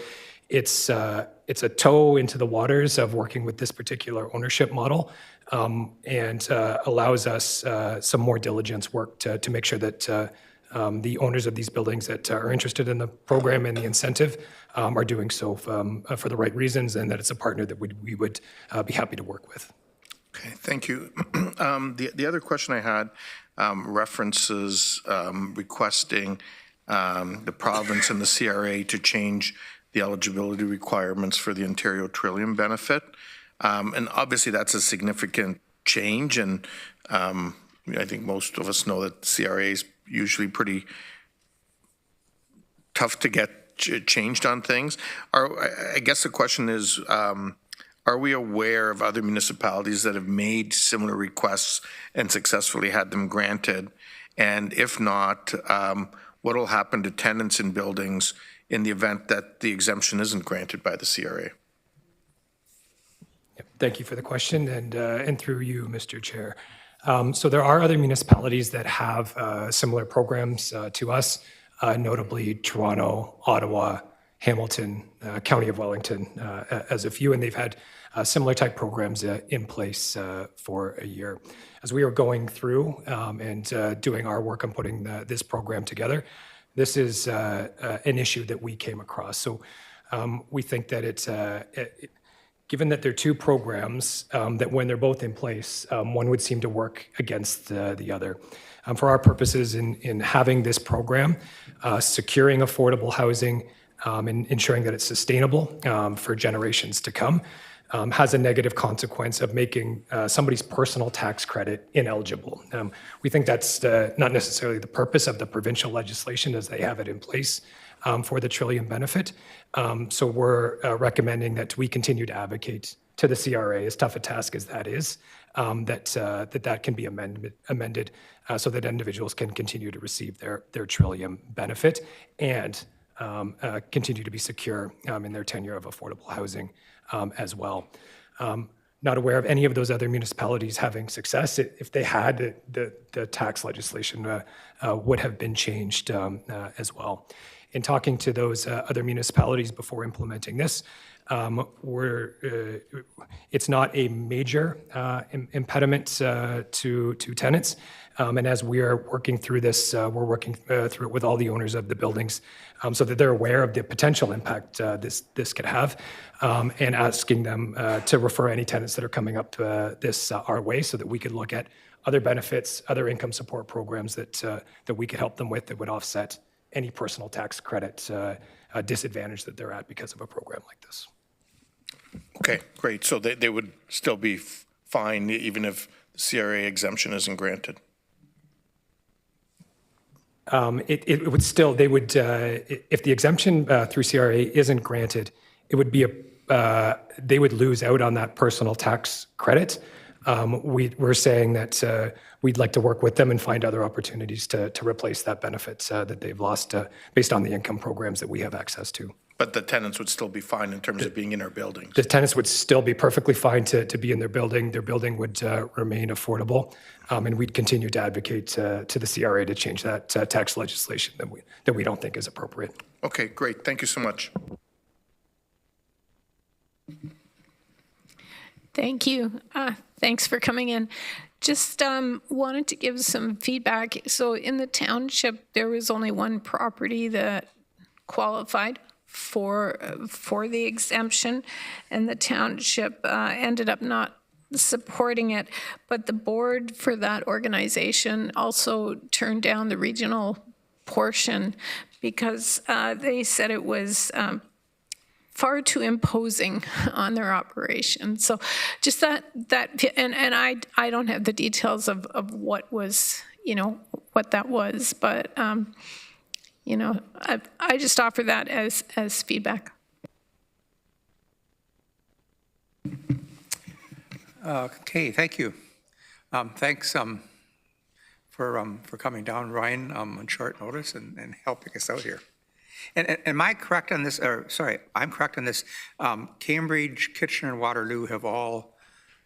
it's a toe into the waters of working with this particular ownership model, and allows us some more diligence work to make sure that the owners of these buildings that are interested in the program and the incentive are doing so for the right reasons, and that it's a partner that we would be happy to work with. Okay, thank you. The other question I had references requesting the province and the CRA to change the eligibility requirements for the Ontario Trillium benefit. And obviously that's a significant change, and I think most of us know that CRA is usually pretty tough to get changed on things. I guess the question is, are we aware of other municipalities that have made similar requests and successfully had them granted? And if not, what will happen to tenants in buildings in the event that the exemption isn't granted by the CRA? Thank you for the question, and through you, Mr. Chair. So there are other municipalities that have similar programs to us, notably Toronto, Ottawa, Hamilton, County of Wellington, as a few, and they've had similar type programs in place for a year. As we are going through and doing our work on putting this program together, this is an issue that we came across. So we think that it's, given that they're two programs, that when they're both in place, one would seem to work against the other. For our purposes in having this program, securing affordable housing, and ensuring that it's sustainable for generations to come, has a negative consequence of making somebody's personal tax credit ineligible. We think that's not necessarily the purpose of the provincial legislation as they have it in place for the Trillium benefit. So we're recommending that we continue to advocate to the CRA, as tough a task as that is, that can be amended so that individuals can continue to receive their Trillium benefit and continue to be secure in their tenure of affordable housing as well. Not aware of any of those other municipalities having success. If they had, the tax legislation would have been changed as well. In talking to those other municipalities before implementing this, it's not a major impediment to tenants. And as we are working through this, we're working through it with all the owners of the buildings so that they're aware of the potential impact this could have, and asking them to refer any tenants that are coming up to this our way so that we could look at other benefits, other income support programs that we could help them with that would offset any personal tax credit disadvantage that they're at because of a program like this. Okay, great. So they would still be fine even if the CRA exemption isn't granted? It would still, they would, if the exemption through CRA isn't granted, it would be they would lose out on that personal tax credit. We're saying that we'd like to work with them and find other opportunities to replace that benefit that they've lost based on the income programs that we have access to. But the tenants would still be fine in terms of being in our buildings? The tenants would still be perfectly fine to be in their building. Their building would remain affordable. And we'd continue to advocate to the CRA to change that tax legislation that we don't think is appropriate. Okay, great. Thank you so much. Thank you. Thanks for coming in. Just wanted to give some feedback. So in the township, there was only one property that qualified for the exemption, and the township ended up not supporting it. But the board for that organization also turned down the regional portion because they said it was far too imposing on their operation. So just that and I don't have the details of what was, what that was, but I just offer that as feedback. Okay, thank you. Thanks for coming down, Ryan, on short notice and helping us out here. And am I correct on this? Sorry, I'm correct on this. Cambridge, Kitchener, and Waterloo have all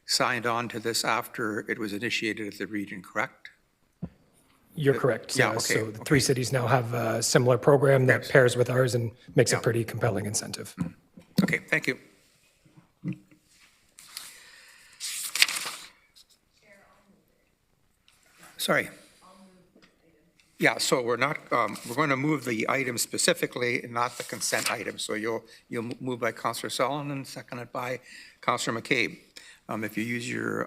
signed on to this after it was initiated at the region, correct? You're correct. Yeah, okay, So the three cities now have a similar program that pairs with ours and makes a pretty compelling incentive. Okay, thank you. Sorry. Yeah, so we're not, we're going to move the item specifically, not the consent item. So you'll move by Councillor Sullivan, seconded by Councillor McCabe. If you use your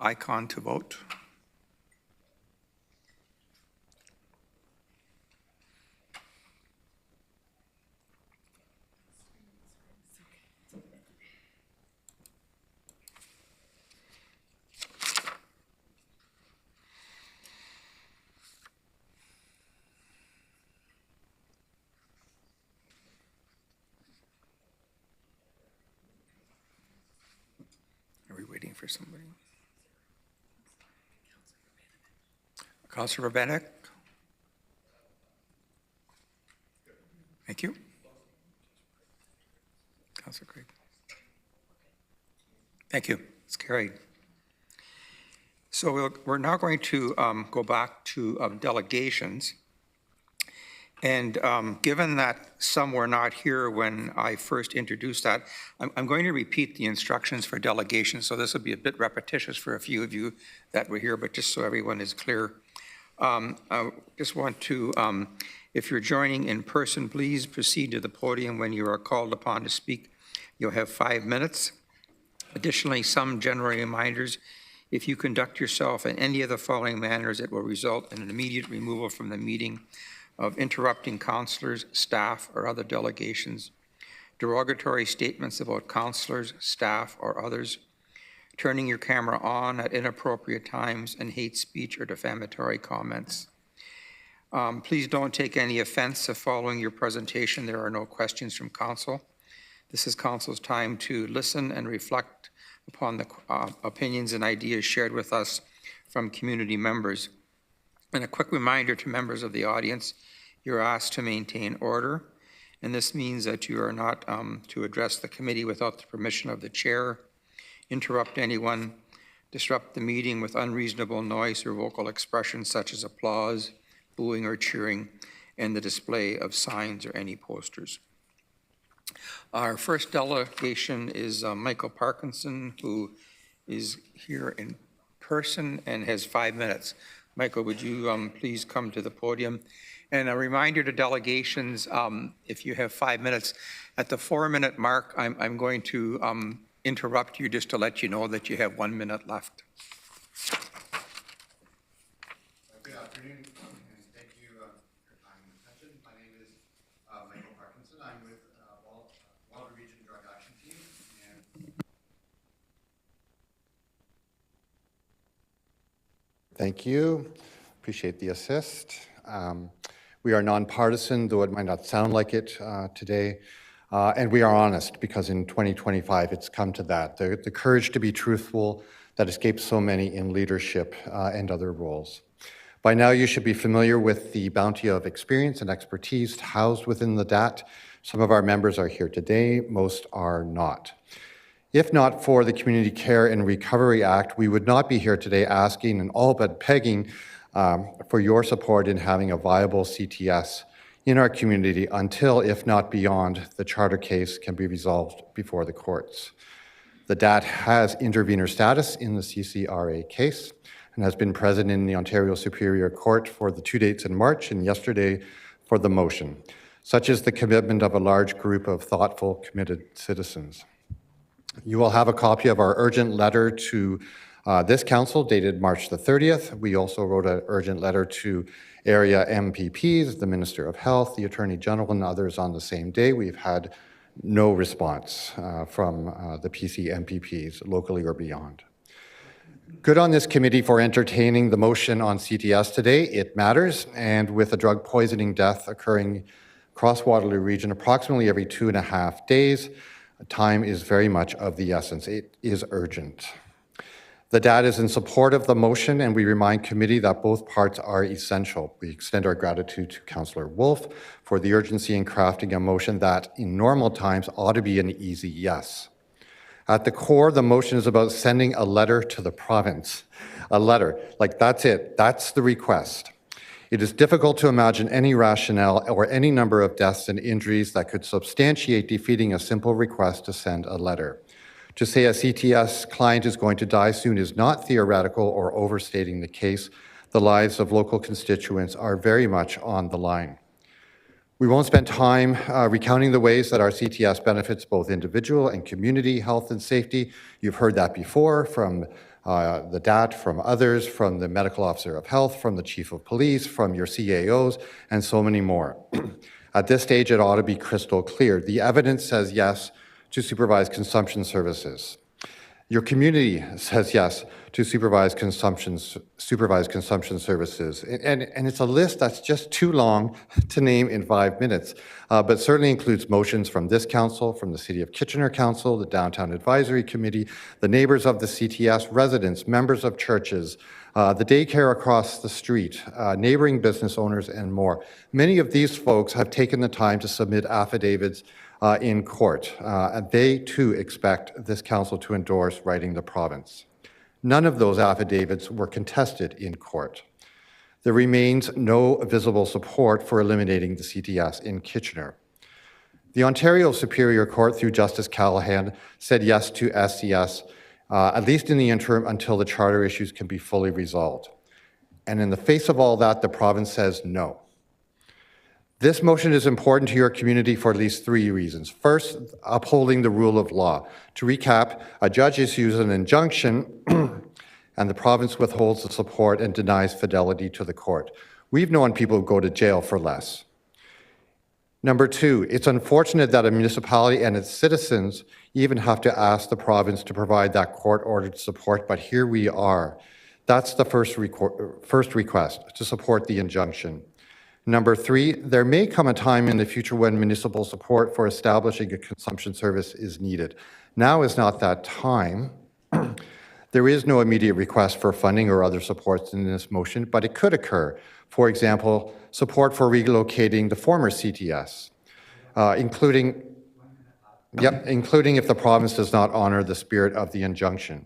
icon to vote. Are we waiting for somebody? Councillor Benedict? Thank you. Councillor Craig? Thank you. It's carried. So we're now going to go back to delegations. And given that some were not here when I first introduced that, I'm going to repeat the instructions for delegation. So this will be a bit repetitious for a few of you that were here, but just so everyone is clear. I just want to, if you're joining in person, please proceed to the podium when you are called upon to speak. You'll have 5 minutes. Additionally, some general reminders. If you conduct yourself in any of the following manners, it will result in an immediate removal from the meeting of interrupting councillors, staff, or other delegations, derogatory statements about counselors, staff, or others, turning your camera on at inappropriate times, and hate speech or defamatory comments. Please don't take any offense if following your presentation there are no questions from council. This is council's time to listen and reflect upon the opinions and ideas shared with us from community members. And a quick reminder to members of the audience, you're asked to maintain order, and this means that you are not to address the committee without the permission of the chair, interrupt anyone, disrupt the meeting with unreasonable noise or vocal expressions such as applause, booing or cheering, and the display of signs or any posters. Our first delegation is Michael Parkinson, who is here in person and has 5 minutes. Michael, would you please come to the podium? And a reminder to delegations, if you have 5 minutes, at the 4-minute mark, I'm going to interrupt you just to let you know that you have 1 minute left. Good afternoon, and thank you for your time and attention. My name is Michael Parkinson. I'm with Waterloo Region Drug Action Team. Thank you. Appreciate the assist. We are nonpartisan, though it might not sound like it today. And we are honest, because in 2025, it's come to that. The courage to be truthful that escapes so many in leadership and other roles. By now, you should be familiar with the bounty of experience and expertise housed within the DAT. Some of our members are here today, most are not. If not for the Community Care and Recovery Act, we would not be here today asking and all but begging for your support in having a viable CTS in our community until, if not beyond, the charter case can be resolved before the courts. The DAT has intervener status in the CCRA case and has been present in the Ontario Superior Court for the 2 dates in March and yesterday for the motion. Such is the commitment of a large group of thoughtful, committed citizens. You will have a copy of our urgent letter to this council dated March the 30th. We also wrote an urgent letter to area MPPs, the Minister of Health, the Attorney General, and others on the same day. We've had no response from the PC MPPs, locally or beyond. Good on this committee for entertaining the motion on CTS today. It matters, and with a drug poisoning death occurring across Waterloo Region approximately every 2.5 days, time is very much of the essence. It is urgent. The DAT is in support of the motion, and we remind committee that both parts are essential. We extend our gratitude to Councillor Wolf for the urgency in crafting a motion that, in normal times, ought to be an easy yes. At the core, the motion is about sending a letter to the province. A letter, like that's it, that's the request. It is difficult to imagine any rationale or any number of deaths and injuries that could substantiate defeating a simple request to send a letter. To say a CTS client is going to die soon is not theoretical or overstating the case. The lives of local constituents are very much on the line. We won't spend time recounting the ways that our CTS benefits both individual and community health and safety. You've heard that before from the DAT, from others, from the Medical Officer of Health, from the Chief of Police, from your CAOs, and so many more. At this stage, it ought to be crystal clear. The evidence says yes to supervised consumption services. Your community says yes to supervised consumption services. And it's a list that's just too long to name in 5 minutes, but certainly includes motions from this council, from the City of Kitchener Council, the Downtown Advisory Committee, the neighbors of the CTS, residents, members of churches, the daycare across the street, neighboring business owners, and more. Many of these folks have taken the time to submit affidavits in court, and they too expect this council to endorse writing the province. None of those affidavits were contested in court. There remains no visible support for eliminating the CTS in Kitchener. The Ontario Superior Court, through Justice Callahan, said yes to SCS, at least in the interim until the charter issues can be fully resolved. And in the face of all that, the province says no. This motion is important to your community for at least 3 reasons. First, upholding the rule of law. To recap, a judge issues an injunction and the province withholds the support and denies fidelity to the court. We've known people go to jail for less. Number two, it's unfortunate that a municipality and its citizens even have to ask the province to provide that court-ordered support, but here we are. That's the first request, to support the injunction. Number three, there may come a time in the future when municipal support for establishing a consumption service is needed. Now is not that time. There is no immediate request for funding or other supports in this motion, but it could occur. For example, support for relocating the former CTS, including if the province does not honor the spirit of the injunction.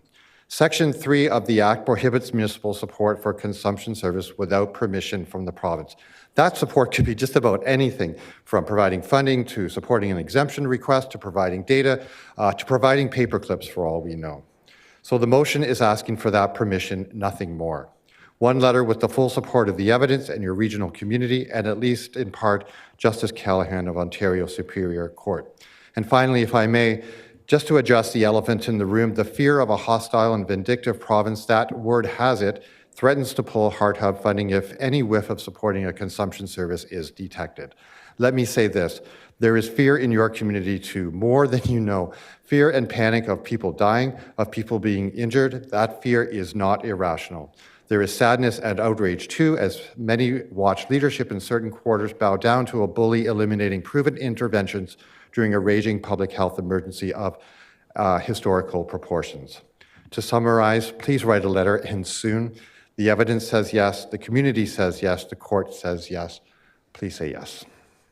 Section 3 of the Act prohibits municipal support for consumption service without permission from the province. That support could be just about anything, from providing funding to supporting an exemption request to providing data to providing paper clips for all we know. So the motion is asking for that permission, nothing more. One letter with the full support of the evidence and your regional community, and at least in part, Justice Callahan of Ontario Superior Court. And finally, if I may, just to address the elephant in the room, the fear of a hostile and vindictive province, that word has it, threatens to pull Heart Hub funding if any whiff of supporting a consumption service is detected. Let me say this, there is fear in your community too, more than you know. Fear and panic of people dying, of people being injured, that fear is not irrational. There is sadness and outrage too, as many watch leadership in certain quarters bow down to a bully eliminating proven interventions during a raging public health emergency of historical proportions. To summarize, please write a letter, and soon. The evidence says yes, the community says yes, the court says yes. Please say yes.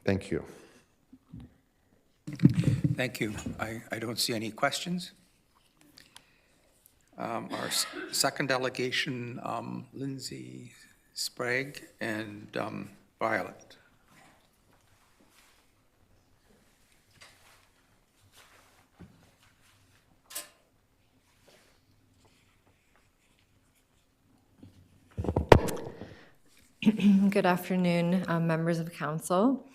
Thank you. Thank you. I don't see any questions. Our second delegation, Lindsay Sprague and Violet. Good afternoon, members of council.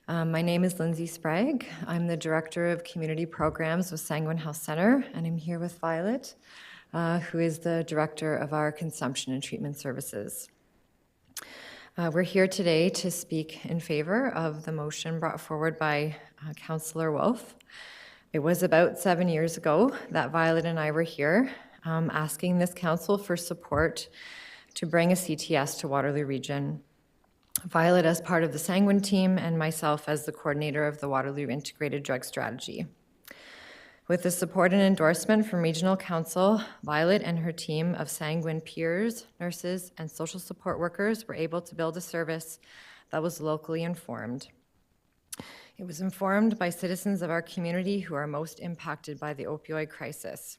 My name is Lindsay Sprague. I'm the Director of Community Programs with Sanguine Health Centre, and I'm here with Violet, who is the Director of our Consumption and Treatment Services. We're here today to speak in favor of the motion brought forward by Councillor Wolf. It was about 7 years ago that Violet and I were here asking this council for support to bring a CTS to Waterloo Region. Violet as part of the Sanguine team and myself as the coordinator of the Waterloo Integrated Drug Strategy. With the support and endorsement from Regional Council, Violet and her team of Sanguine peers, nurses, and social support workers were able to build a service that was locally informed. It was informed by citizens of our community who are most impacted by the opioid crisis.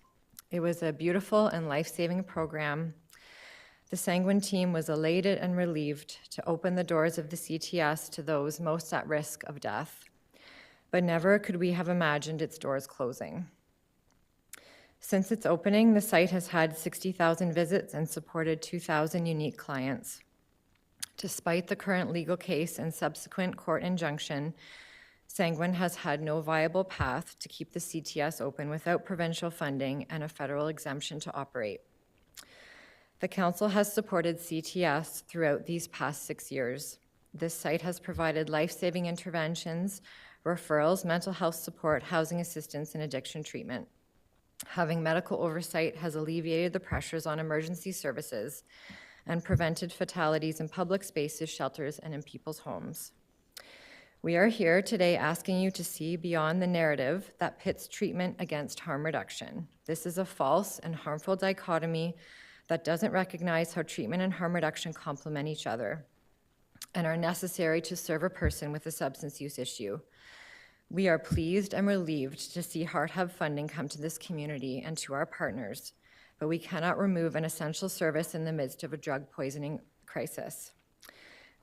It was a beautiful and life-saving program. The Sanguine team was elated and relieved to open the doors of the CTS to those most at risk of death, but never could we have imagined its doors closing. Since its opening, the site has had 60,000 visits and supported 2,000 unique clients. Despite the current legal case and subsequent court injunction, Sanguine has had no viable path to keep the CTS open without provincial funding and a federal exemption to operate. The council has supported CTS throughout these past 6 years. This site has provided life-saving interventions, referrals, mental health support, housing assistance, and addiction treatment. Having medical oversight has alleviated the pressures on emergency services and prevented fatalities in public spaces, shelters, and in people's homes. We are here today asking you to see beyond the narrative that pits treatment against harm reduction. This is a false and harmful dichotomy that doesn't recognize how treatment and harm reduction complement each other and are necessary to serve a person with a substance use issue. We are pleased and relieved to see Heart Hub funding come to this community and to our partners, but we cannot remove an essential service in the midst of a drug poisoning crisis.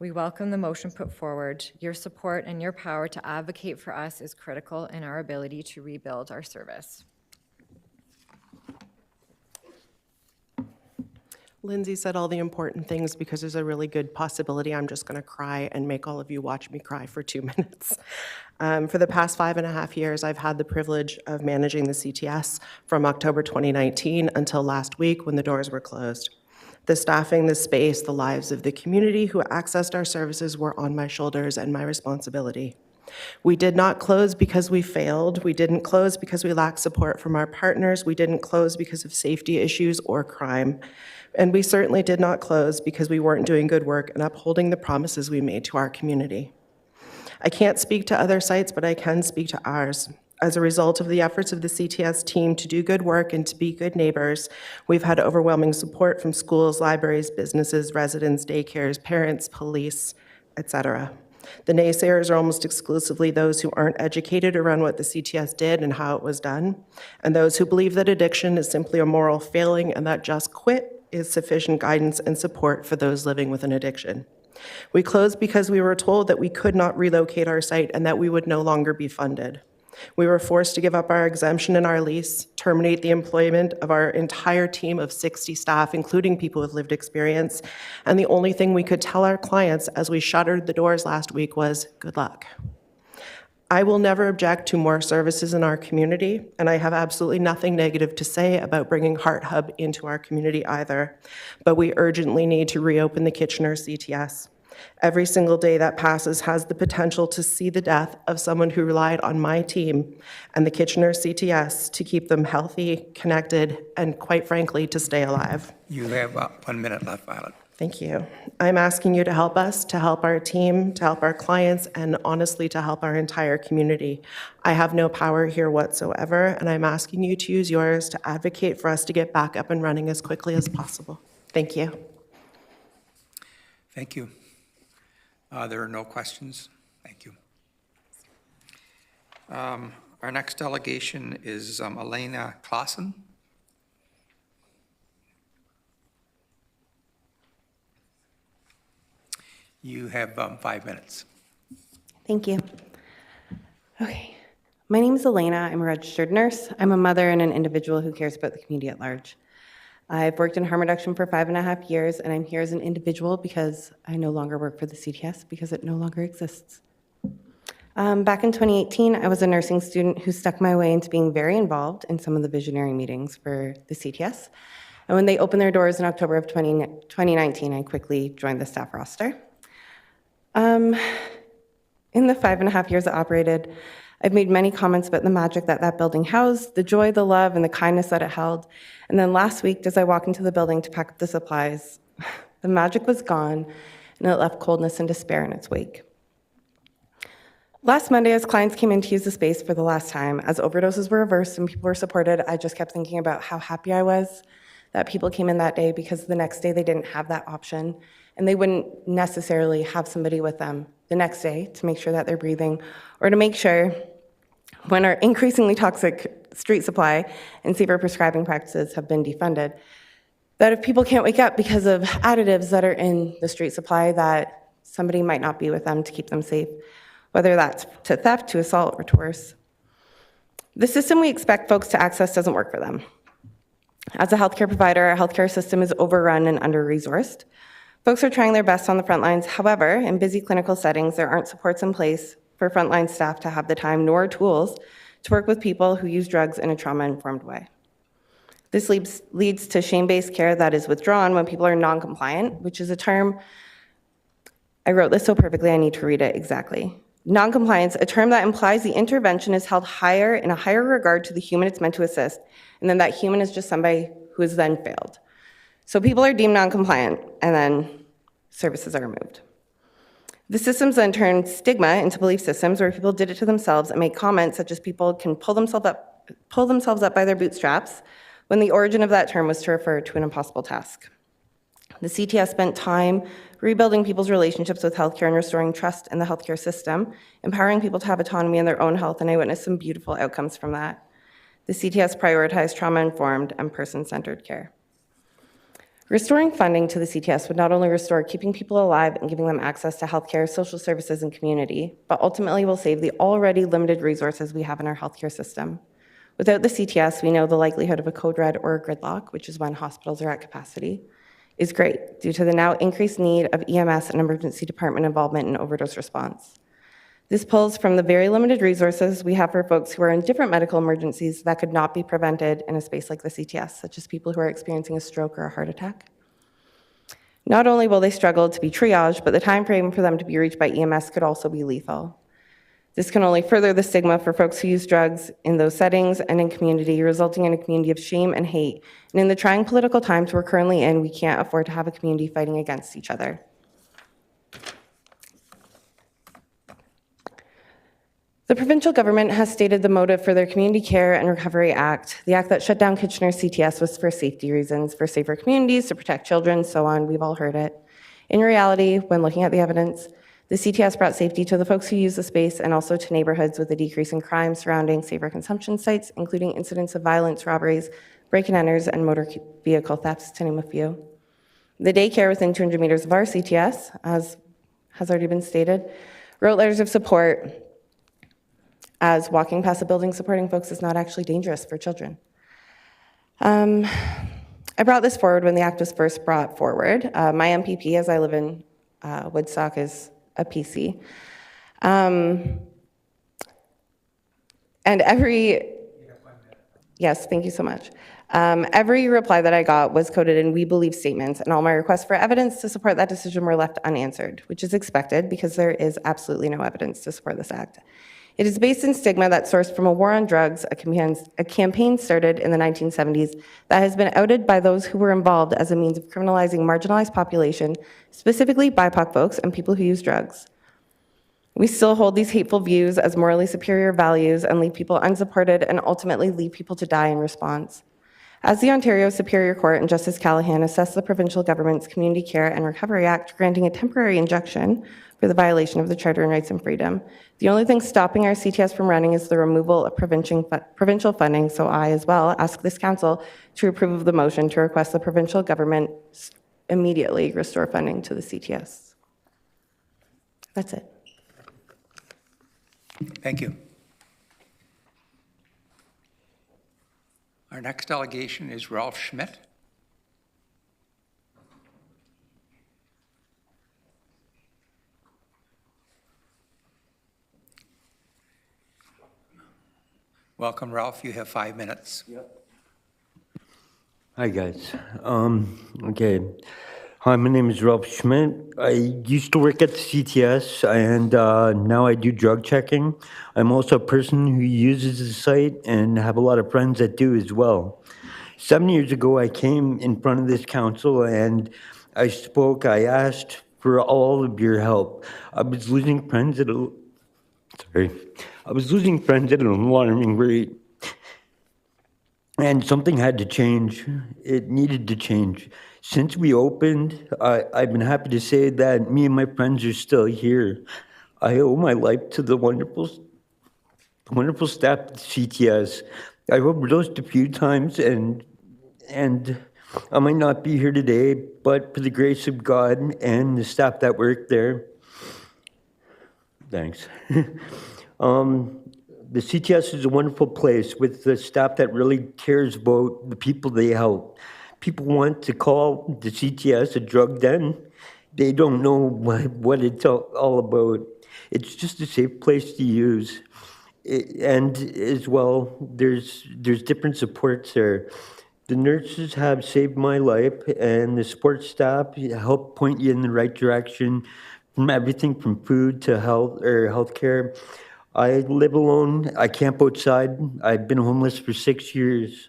We welcome the motion put forward. Your support and your power to advocate for us is critical in our ability to rebuild our service. Lindsay said all the important things because there's a really good possibility I'm just going to cry and make all of you watch me cry for 2 minutes. For the past 5.5 years, I've had the privilege of managing the CTS from October 2019 until last week when the doors were closed. The staffing, the space, the lives of the community who accessed our services were on my shoulders and my responsibility. We did not close because we failed. We didn't close because we lacked support from our partners. We didn't close because of safety issues or crime. And we certainly did not close because we weren't doing good work and upholding the promises we made to our community. I can't speak to other sites, but I can speak to ours. As a result of the efforts of the CTS team to do good work and to be good neighbors, we've had overwhelming support from schools, libraries, businesses, residents, daycares, parents, police, etc. The naysayers are almost exclusively those who aren't educated around what the CTS did and how it was done, and those who believe that addiction is simply a moral failing and that just quit is sufficient guidance and support for those living with an addiction. We closed because we were told that we could not relocate our site and that we would no longer be funded. We were forced to give up our exemption in our lease, terminate the employment of our entire team of 60 staff, including people with lived experience, and the only thing we could tell our clients as we shuttered the doors last week was, good luck. I will never object to more services in our community, and I have absolutely nothing negative to say about bringing Heart Hub into our community either, but we urgently need to reopen the Kitchener CTS. Every single day that passes has the potential to see the death of someone who relied on my team and the Kitchener CTS to keep them healthy, connected, and quite frankly, to stay alive. You have 1 minute left, Violet. Thank you. I'm asking you to help us, to help our team, to help our clients, and honestly, to help our entire community. I have no power here whatsoever, and I'm asking you to use yours to advocate for us to get back up and running as quickly as possible. Thank you. Thank you. There are no questions. Thank you. Our next delegation is Elena Clausen. You have 5 minutes. Thank you. Okay. My name is Elena. I'm a registered nurse. I'm a mother and an individual who cares about the community at large. I've worked in harm reduction for 5.5 years, and I'm here as an individual because I no longer work for the CTS because it no longer exists. Back in 2018, I was a nursing student who stuck my way into being very involved in some of the visionary meetings for the CTS. And when they opened their doors in October of 2019, I quickly joined the staff roster. In the 5.5 years it operated, I've made many comments about the magic that that building housed, the joy, the love, and the kindness that it held. And then last week, as I walked into the building to pack up the supplies, the magic was gone, and it left coldness and despair in its wake. Last Monday, as clients came in to use the space for the last time, as overdoses were reversed and people were supported, I just kept thinking about how happy I was that people came in that day, because the next day they didn't have that option, and they wouldn't necessarily have somebody with them the next day to make sure that they're breathing, or to make sure when our increasingly toxic street supply and safer prescribing practices have been defunded, that if people can't wake up because of additives that are in the street supply, that somebody might not be with them to keep them safe, whether that's to theft, to assault, or to worse. The system we expect folks to access doesn't work for them. As a healthcare provider, our healthcare system is overrun and under-resourced. Folks are trying their best on the front lines. However, in busy clinical settings, there aren't supports in place for frontline staff to have the time nor tools to work with people who use drugs in a trauma-informed way. This leads to shame-based care that is withdrawn when people are non-compliant, which is a term, I wrote this so perfectly, I need to read it exactly. Non-compliance, a term that implies the intervention is held higher in a higher regard to the human it's meant to assist, and then that human is just somebody who has then failed. So people are deemed non-compliant, and then services are removed. The systems then turn stigma into belief systems where people did it to themselves and make comments such as people can pull themselves up by their bootstraps, when the origin of that term was to refer to an impossible task. The CTS spent time rebuilding people's relationships with healthcare and restoring trust in the healthcare system, empowering people to have autonomy in their own health, and I witnessed some beautiful outcomes from that. The CTS prioritized trauma-informed and person-centered care. Restoring funding to the CTS would not only restore keeping people alive and giving them access to healthcare, social services, and community, but ultimately will save the already limited resources we have in our healthcare system. Without the CTS, we know the likelihood of a code red or a gridlock, which is when hospitals are at capacity, is great due to the now increased need of EMS and emergency department involvement in overdose response. This pulls from the very limited resources we have for folks who are in different medical emergencies that could not be prevented in a space like the CTS, such as people who are experiencing a stroke or a heart attack. Not only will they struggle to be triaged, but the time frame for them to be reached by EMS could also be lethal. This can only further the stigma for folks who use drugs in those settings and in community, resulting in a community of shame and hate. And in the trying political times we're currently in, we can't afford to have a community fighting against each other. The provincial government has stated the motive for their Community Care and Recovery Act. The act that shut down Kitchener's CTS was for safety reasons, for safer communities, to protect children, so on. We've all heard it. In reality, when looking at the evidence, the CTS brought safety to the folks who use the space and also to neighborhoods with a decrease in crime surrounding safer consumption sites, including incidents of violence, robberies, break-and-enters, and motor vehicle thefts, to name a few. The daycare within 200 meters of our CTS, as has already been stated, wrote letters of support, as walking past the building supporting folks is not actually dangerous for children. I brought this forward when the act was first brought forward. My MPP, as I live in Woodstock, is a PC. And yes, thank you so much. Every reply that I got was coded in "we believe" statements, and all my requests for evidence to support that decision were left unanswered, which is expected because there is absolutely no evidence to support this act. It is based in stigma that sourced from a war on drugs, a campaign started in the 1970s that has been outed by those who were involved as a means of criminalizing marginalized population, specifically BIPOC folks and people who use drugs. We still hold these hateful views as morally superior values and leave people unsupported and ultimately leave people to die in response. As the Ontario Superior Court and Justice Callahan assessed the provincial government's Community Care and Recovery Act granting a temporary injunction for the violation of the Charter on Rights and Freedom, the only thing stopping our CTS from running is the removal of provincial funding, so I, as well, ask this council to approve of the motion to request the provincial government immediately restore funding to the CTS. That's it. Thank you. Our next delegation is Ralph Schmidt. Welcome, Ralph. You have 5 minutes. Yep. Hi, guys. Okay. Hi, my name is Ralph Schmidt. I used to work at the CTS, and now I do drug checking. I'm also a person who uses the site and have a lot of friends that do as well. 7 years ago, I came in front of this council, and I asked for all of your help. I was losing friends at an alarming rate. And something had to change. It needed to change. Since we opened, I've been happy to say that me and my friends are still here. I owe my life to the wonderful staff at the CTS. I've overdosed a few times, and I might not be here today, but for the grace of God and the staff that work there. Thanks. The CTS is a wonderful place with the staff that really cares about the people they help. People want to call the CTS a drug den. They don't know what it's all about. It's just a safe place to use. And as well, there's different supports there. The nurses have saved my life, and the support staff help point you in the right direction, from everything from food to healthcare. I live alone. I camp outside. I've been homeless for 6 years.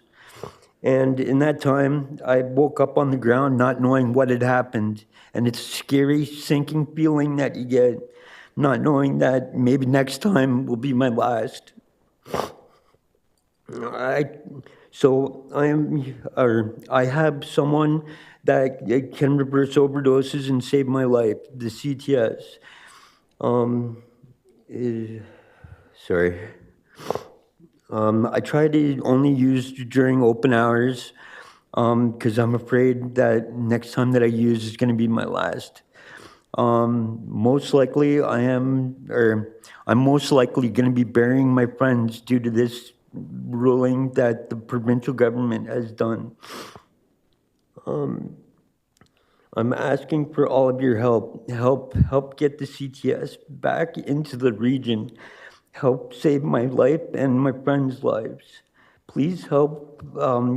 And in that time, I woke up on the ground not knowing what had happened. And it's a scary, sinking feeling that you get, not knowing that maybe next time will be my last. I have someone that can reverse overdoses and save my life, the CTS. I try to only use during open hours because I'm afraid that next time that I use is going to be my last. Most likely I'm most likely going to be burying my friends due to this ruling that the provincial government has done. I'm asking for all of your help. Help get the CTS back into the region. Help save my life and my friends' lives. Please help.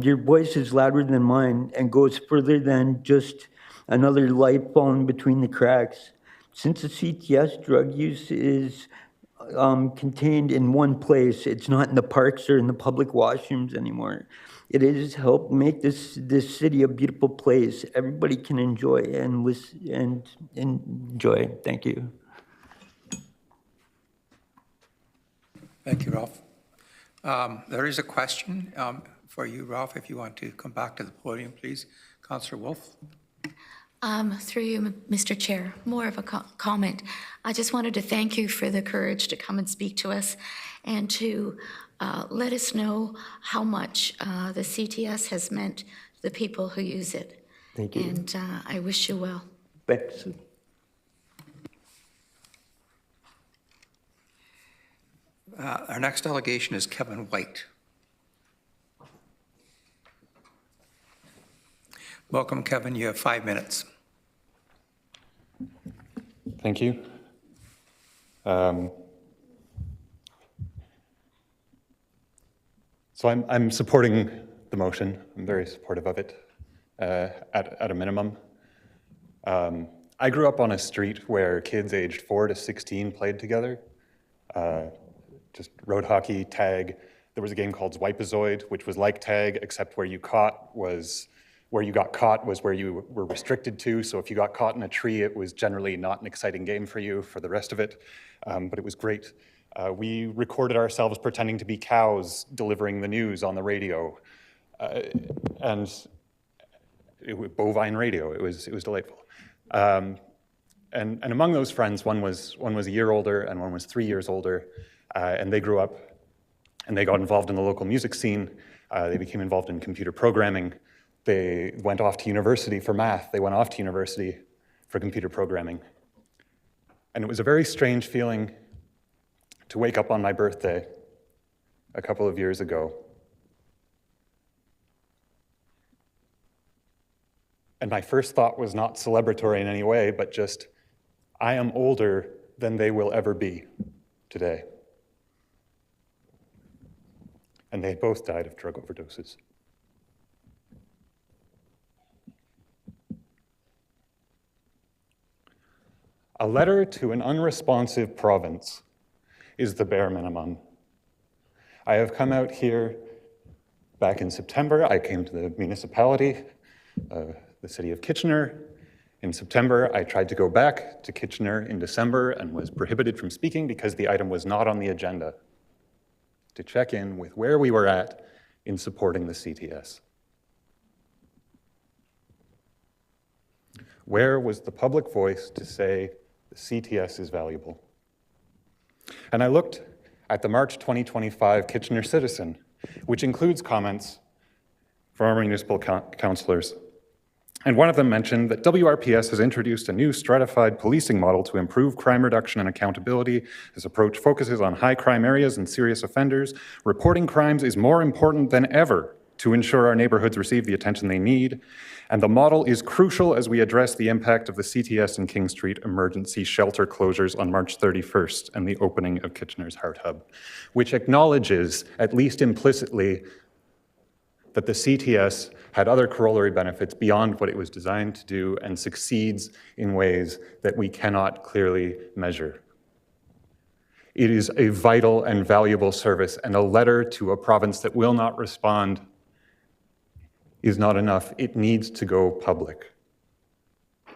Your voice is louder than mine and goes further than just another life falling between the cracks. Since the CTS drug use is contained in one place. It's not in the parks or in the public washrooms anymore. It has helped make this city a beautiful place. Everybody can enjoy and enjoy. Thank you. Thank you, Ralph. There is a question for you, Ralph, if you want to come back to the podium, please. Councillor Wolf. Through you, Mr. Chair, more of a comment. I just wanted to thank you for the courage to come and speak to us and to let us know how much the CTS has meant to the people who use it. Thank you. And I wish you well. Thanks. Our next delegation is Kevin White. Welcome, Kevin. You have 5 minutes. Thank you. So I'm supporting the motion. I'm very supportive of it at a minimum. I grew up on a street where kids aged 4 to 16 played together. Just road hockey, tag. There was a game called Zwipazoid, which was like tag, except where you got caught was where you were restricted to. So if you got caught in a tree, it was generally not an exciting game for you for the rest of it, but it was great. We recorded ourselves pretending to be cows delivering the news on the radio, and it was bovine radio. It was delightful. And among those friends, one was a year older and one was 3 years older. And they grew up and they got involved in the local music scene. They became involved in computer programming. They went off to university for math. They went off to university for computer programming. And it was a very strange feeling to wake up on my birthday a couple of years ago. And my first thought was not celebratory in any way, but just, I am older than they will ever be today. And they both died of drug overdoses. A letter to an unresponsive province is the bare minimum. I have come out here back in September. I came to the municipality, the city of Kitchener. In September, I tried to go back to Kitchener in December and was prohibited from speaking because the item was not on the agenda, to check in with where we were at in supporting the CTS. Where was the public voice to say the CTS is valuable? And I looked at the March 2025 Kitchener Citizen, which includes comments from our municipal councillors. And one of them mentioned that WRPS has introduced a new stratified policing model to improve crime reduction and accountability. This approach focuses on high crime areas and serious offenders. Reporting crimes is more important than ever to ensure our neighborhoods receive the attention they need. And the model is crucial as we address the impact of the CTS and King Street emergency shelter closures on March 31st and the opening of Kitchener's Heart Hub, which acknowledges, at least implicitly, that the CTS had other corollary benefits beyond what it was designed to do and succeeds in ways that we cannot clearly measure. It is a vital and valuable service, and a letter to a province that will not respond is not enough. It needs to go public.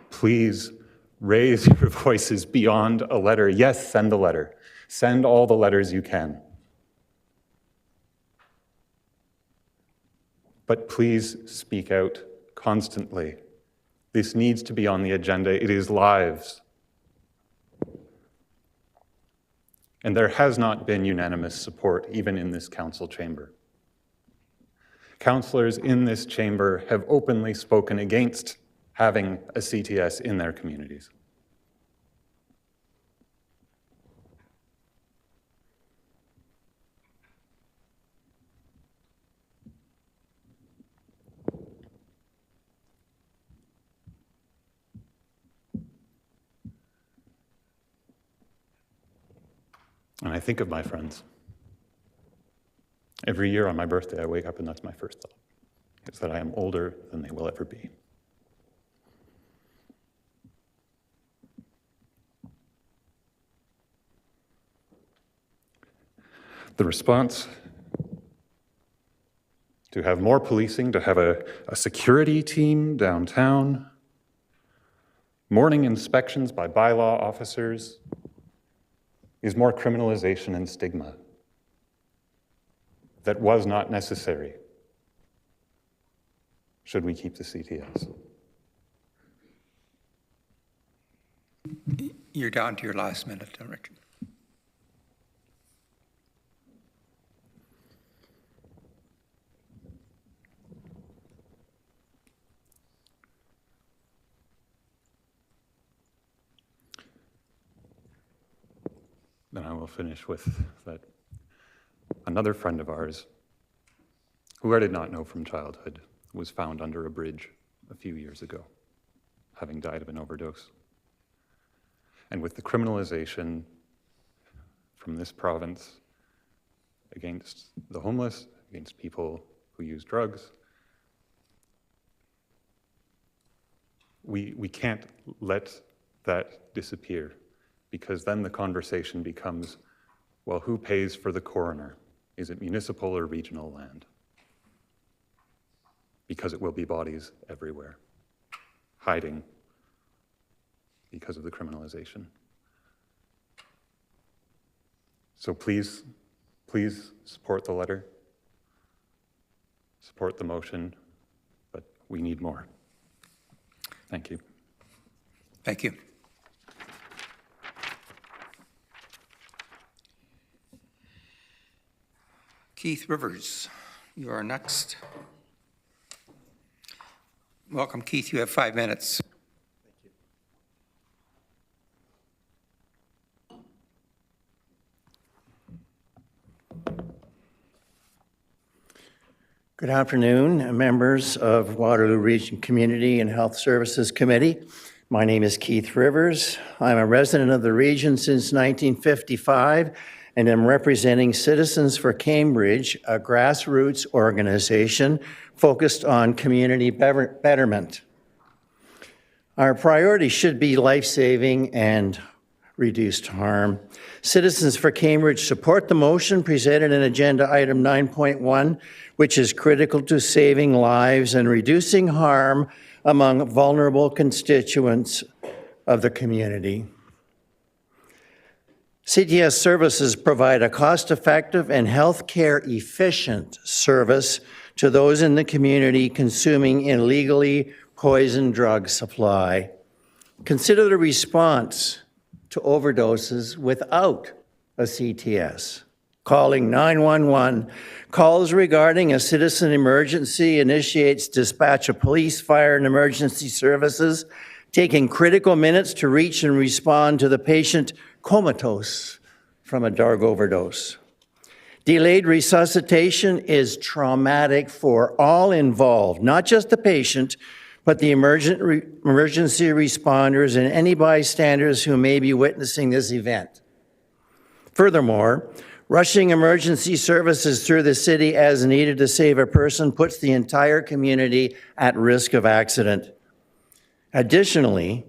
Please raise your voices beyond a letter. Yes, send a letter. Send all the letters you can. But please speak out constantly. This needs to be on the agenda. It is lives. And there has not been unanimous support, even in this council chamber. Councillors in this chamber have openly spoken against having a CTS in their communities. And I think of my friends. Every year on my birthday, I wake up and that's my first thought. It's that I am older than they will ever be. The response: to have more policing, to have a security team downtown, morning inspections by bylaw officers, is more criminalization and stigma that was not necessary should we keep the CTS. You're down to your last minute, Richard. Then I will finish with that another friend of ours, who I did not know from childhood, was found under a bridge a few years ago, having died of an overdose. And with the criminalization from this province against the homeless, against people who use drugs, we can't let that disappear, because then the conversation becomes, well, who pays for the coroner? Is it municipal or regional land? Because it will be bodies everywhere, hiding because of the criminalization. So please, please support the letter, support the motion, but we need more. Thank you. Thank you. Keith Rivers, you are next. Welcome, Keith. You have 5 minutes. Good afternoon, members of Waterloo Region Community and Health Services Committee. My name is Keith Rivers. I'm a resident of the region since 1955 and am representing Citizens for Cambridge, a grassroots organization focused on community betterment. Our priority should be life-saving and reduced harm. Citizens for Cambridge support the motion presented in Agenda Item 9.1, which is critical to saving lives and reducing harm among vulnerable constituents of the community. CTS services provide a cost-effective and healthcare efficient service to those in the community consuming illegally poisoned drug supply. Consider the response to overdoses without a CTS. Calling 911, calls regarding a citizen emergency initiates dispatch of police, fire, and emergency services, taking critical minutes to reach and respond to the patient comatose from a drug overdose. Delayed resuscitation is traumatic for all involved, not just the patient, but the emergency responders and any bystanders who may be witnessing this event. Furthermore, rushing emergency services through the city as needed to save a person puts the entire community at risk of accident. Additionally,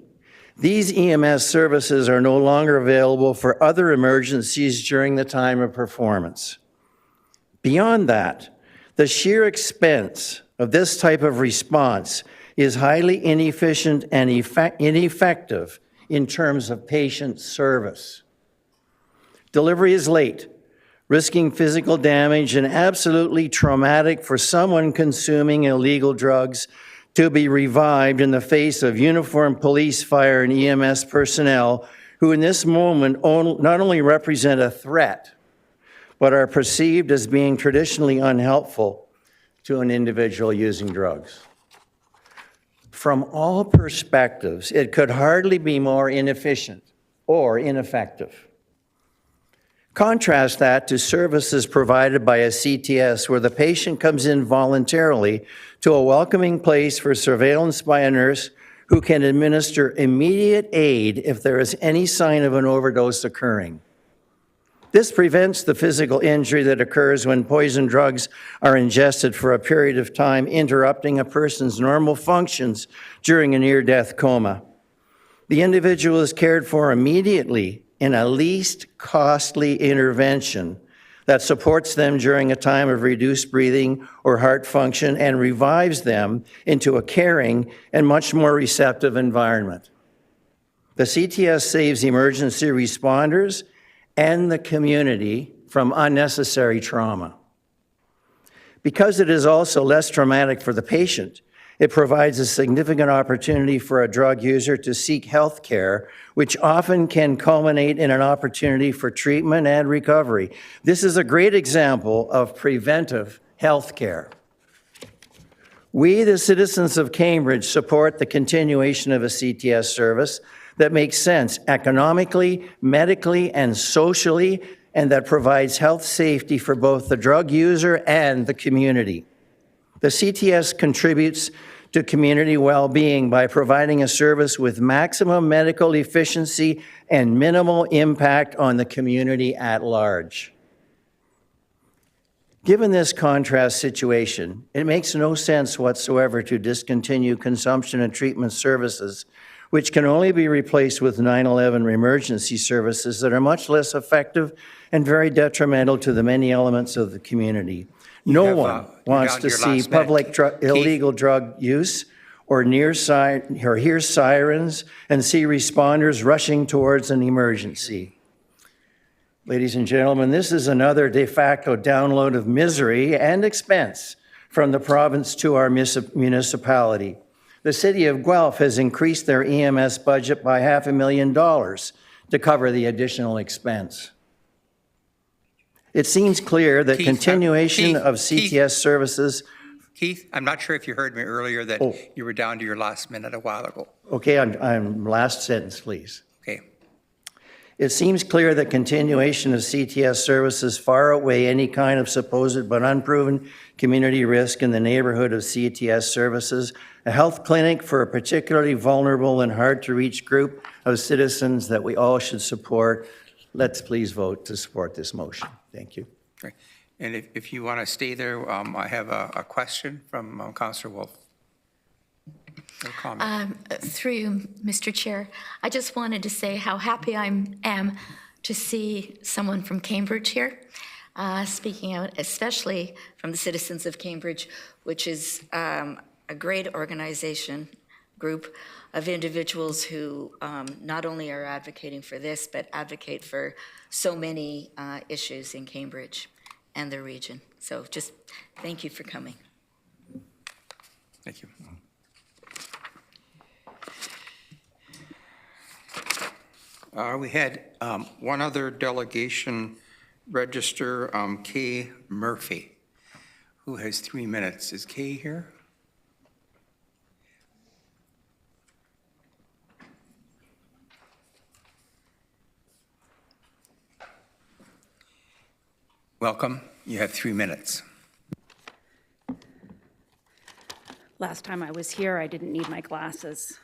these EMS services are no longer available for other emergencies during the time of performance. Beyond that, the sheer expense of this type of response is highly inefficient and ineffective in terms of patient service. Delivery is late, risking physical damage, and absolutely traumatic for someone consuming illegal drugs to be revived in the face of uniformed police, fire, and EMS personnel who in this moment not only represent a threat, but are perceived as being traditionally unhelpful to an individual using drugs. From all perspectives, it could hardly be more inefficient or ineffective. Contrast that to services provided by a CTS where the patient comes in voluntarily to a welcoming place for surveillance by a nurse who can administer immediate aid if there is any sign of an overdose occurring. This prevents the physical injury that occurs when poison drugs are ingested for a period of time, interrupting a person's normal functions during a near-death coma. The individual is cared for immediately in a least costly intervention that supports them during a time of reduced breathing or heart function and revives them into a caring and much more receptive environment. The CTS saves emergency responders and the community from unnecessary trauma. Because it is also less traumatic for the patient, it provides a significant opportunity for a drug user to seek health care, which often can culminate in an opportunity for treatment and recovery. This is a great example of preventive health care. We, the citizens of Cambridge, support the continuation of a CTS service that makes sense economically, medically, and socially, and that provides health safety for both the drug user and the community. The CTS contributes to community well-being by providing a service with maximum medical efficiency and minimal impact on the community at large. Given this contrast situation, it makes no sense whatsoever to discontinue consumption and treatment services, which can only be replaced with 9/11 emergency services that are much less effective and very detrimental to the many elements of the community. No one wants to see public illegal drug use or hear sirens and see responders rushing towards an emergency. Ladies and gentlemen, this is another de facto download of misery and expense from the province to our municipality. The city of Guelph has increased their EMS budget by $500,000 to cover the additional expense. It seems clear that continuation of CTS services... Keith, I'm not sure if you heard me earlier that you were down to your last minute a while ago. Okay, I'm last sentence, please. Okay. It seems clear that continuation of CTS services far outweigh any kind of supposed but unproven community risk in the neighborhood of CTS services. A health clinic for a particularly vulnerable and hard-to-reach group of citizens that we all should support. Let's please vote to support this motion. Thank you. Okay. And if you want to stay there, I have a question from Councillor Wolf. Through you, Mr. Chair, I just wanted to say how happy I am to see someone from Cambridge here, speaking out, especially from the citizens of Cambridge, which is a great organization, group of individuals who not only are advocating for this, but advocate for so many issues in Cambridge and the region. So just thank you for coming. Thank you. We had one other delegation register, Kay Murphy, who has 3 minutes. Is Kay here? Welcome. You have 3 minutes. Last time I was here, I didn't need my glasses.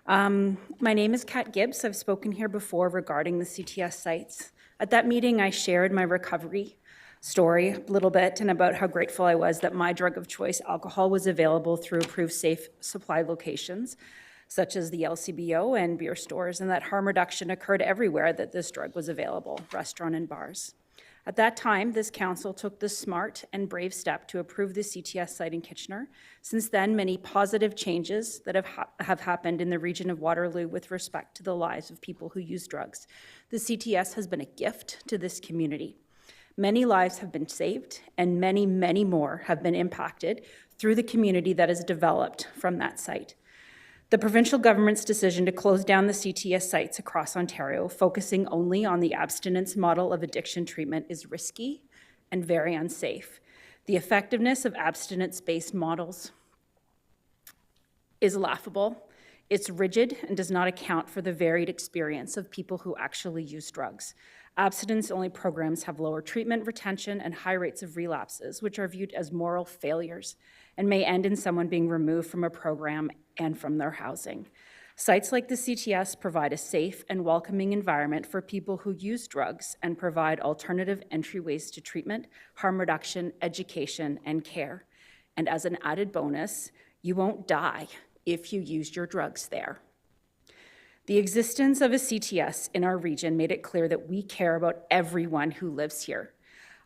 My name is Kat Gibbs. I've spoken here before regarding the CTS sites. At that meeting, I shared my recovery story a little bit and about how grateful I was that my drug of choice, alcohol, was available through approved safe supply locations, such as the LCBO and beer stores, and that harm reduction occurred everywhere that this drug was available, restaurant and bars. At that time, this council took the smart and brave step to approve the CTS site in Kitchener. Since then, many positive changes that have happened in the region of Waterloo with respect to the lives of people who use drugs. The CTS has been a gift to this community. Many lives have been saved, and many, many more have been impacted through the community that has developed from that site. The provincial government's decision to close down the CTS sites across Ontario, focusing only on the abstinence model of addiction treatment, is risky and very unsafe. The effectiveness of abstinence-based models is laughable. It's rigid and does not account for the varied experience of people who actually use drugs. Abstinence-only programs have lower treatment retention and high rates of relapses, which are viewed as moral failures and may end in someone being removed from a program and from their housing. Sites like the CTS provide a safe and welcoming environment for people who use drugs and provide alternative entryways to treatment, harm reduction, education, and care. And as an added bonus, you won't die if you used your drugs there. The existence of a CTS in our region made it clear that we care about everyone who lives here.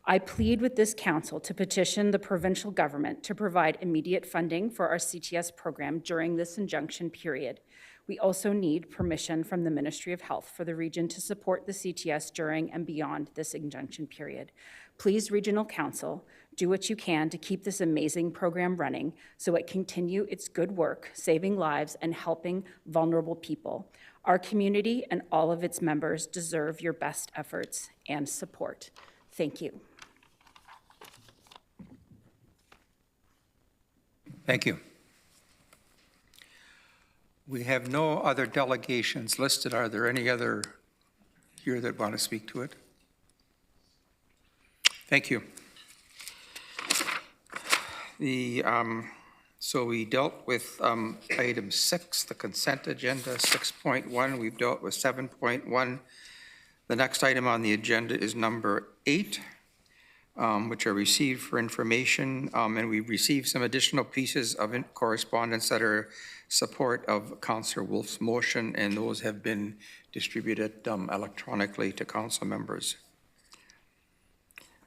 I plead with this council to petition the provincial government to provide immediate funding for our CTS program during this injunction period. We also need permission from the Ministry of Health for the region to support the CTS during and beyond this injunction period. Please, Regional Council, do what you can to keep this amazing program running so it continue its good work, saving lives and helping vulnerable people. Our community and all of its members deserve your best efforts and support. Thank you. Thank you. We have no other delegations listed. Are there any other here that want to speak to it? Thank you. So we dealt with item 6, the consent agenda, 6.1. We've dealt with 7.1. The next item on the agenda is number 8. Which are received for information, and we've received some additional pieces of correspondence that are support of Councillor Wolf's motion, and those have been distributed electronically to council members.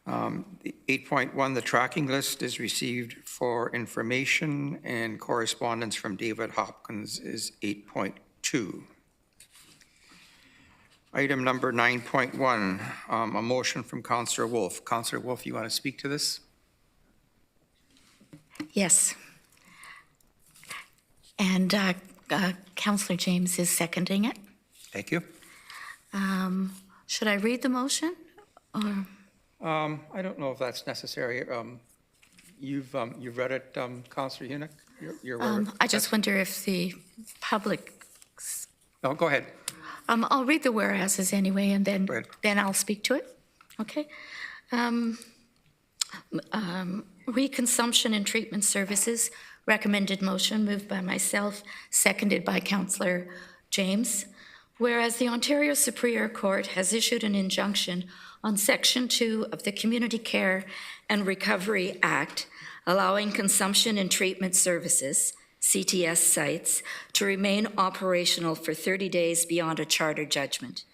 The 8.1, the tracking list is received for information, and correspondence from David Hopkins is 8.2. Item number 9.1, a motion from Councillor Wolf. Councillor Wolf, you want to speak to this? Yes. And Councillor James is seconding it. Thank you. Should I read the motion? Or? I don't know if that's necessary. You've read it, Councillor Hunick? I just wonder if the public... No, go ahead. I'll read the whereases anyway, and then I'll speak to it. Okay. Reconsumption and treatment services, recommended motion moved by myself, seconded by Councillor James. Whereas the Ontario Superior Court has issued an injunction on Section 2 of the Community Care and Recovery Act, allowing consumption and treatment services, CTS sites, to remain operational for 30 days beyond a charter judgment.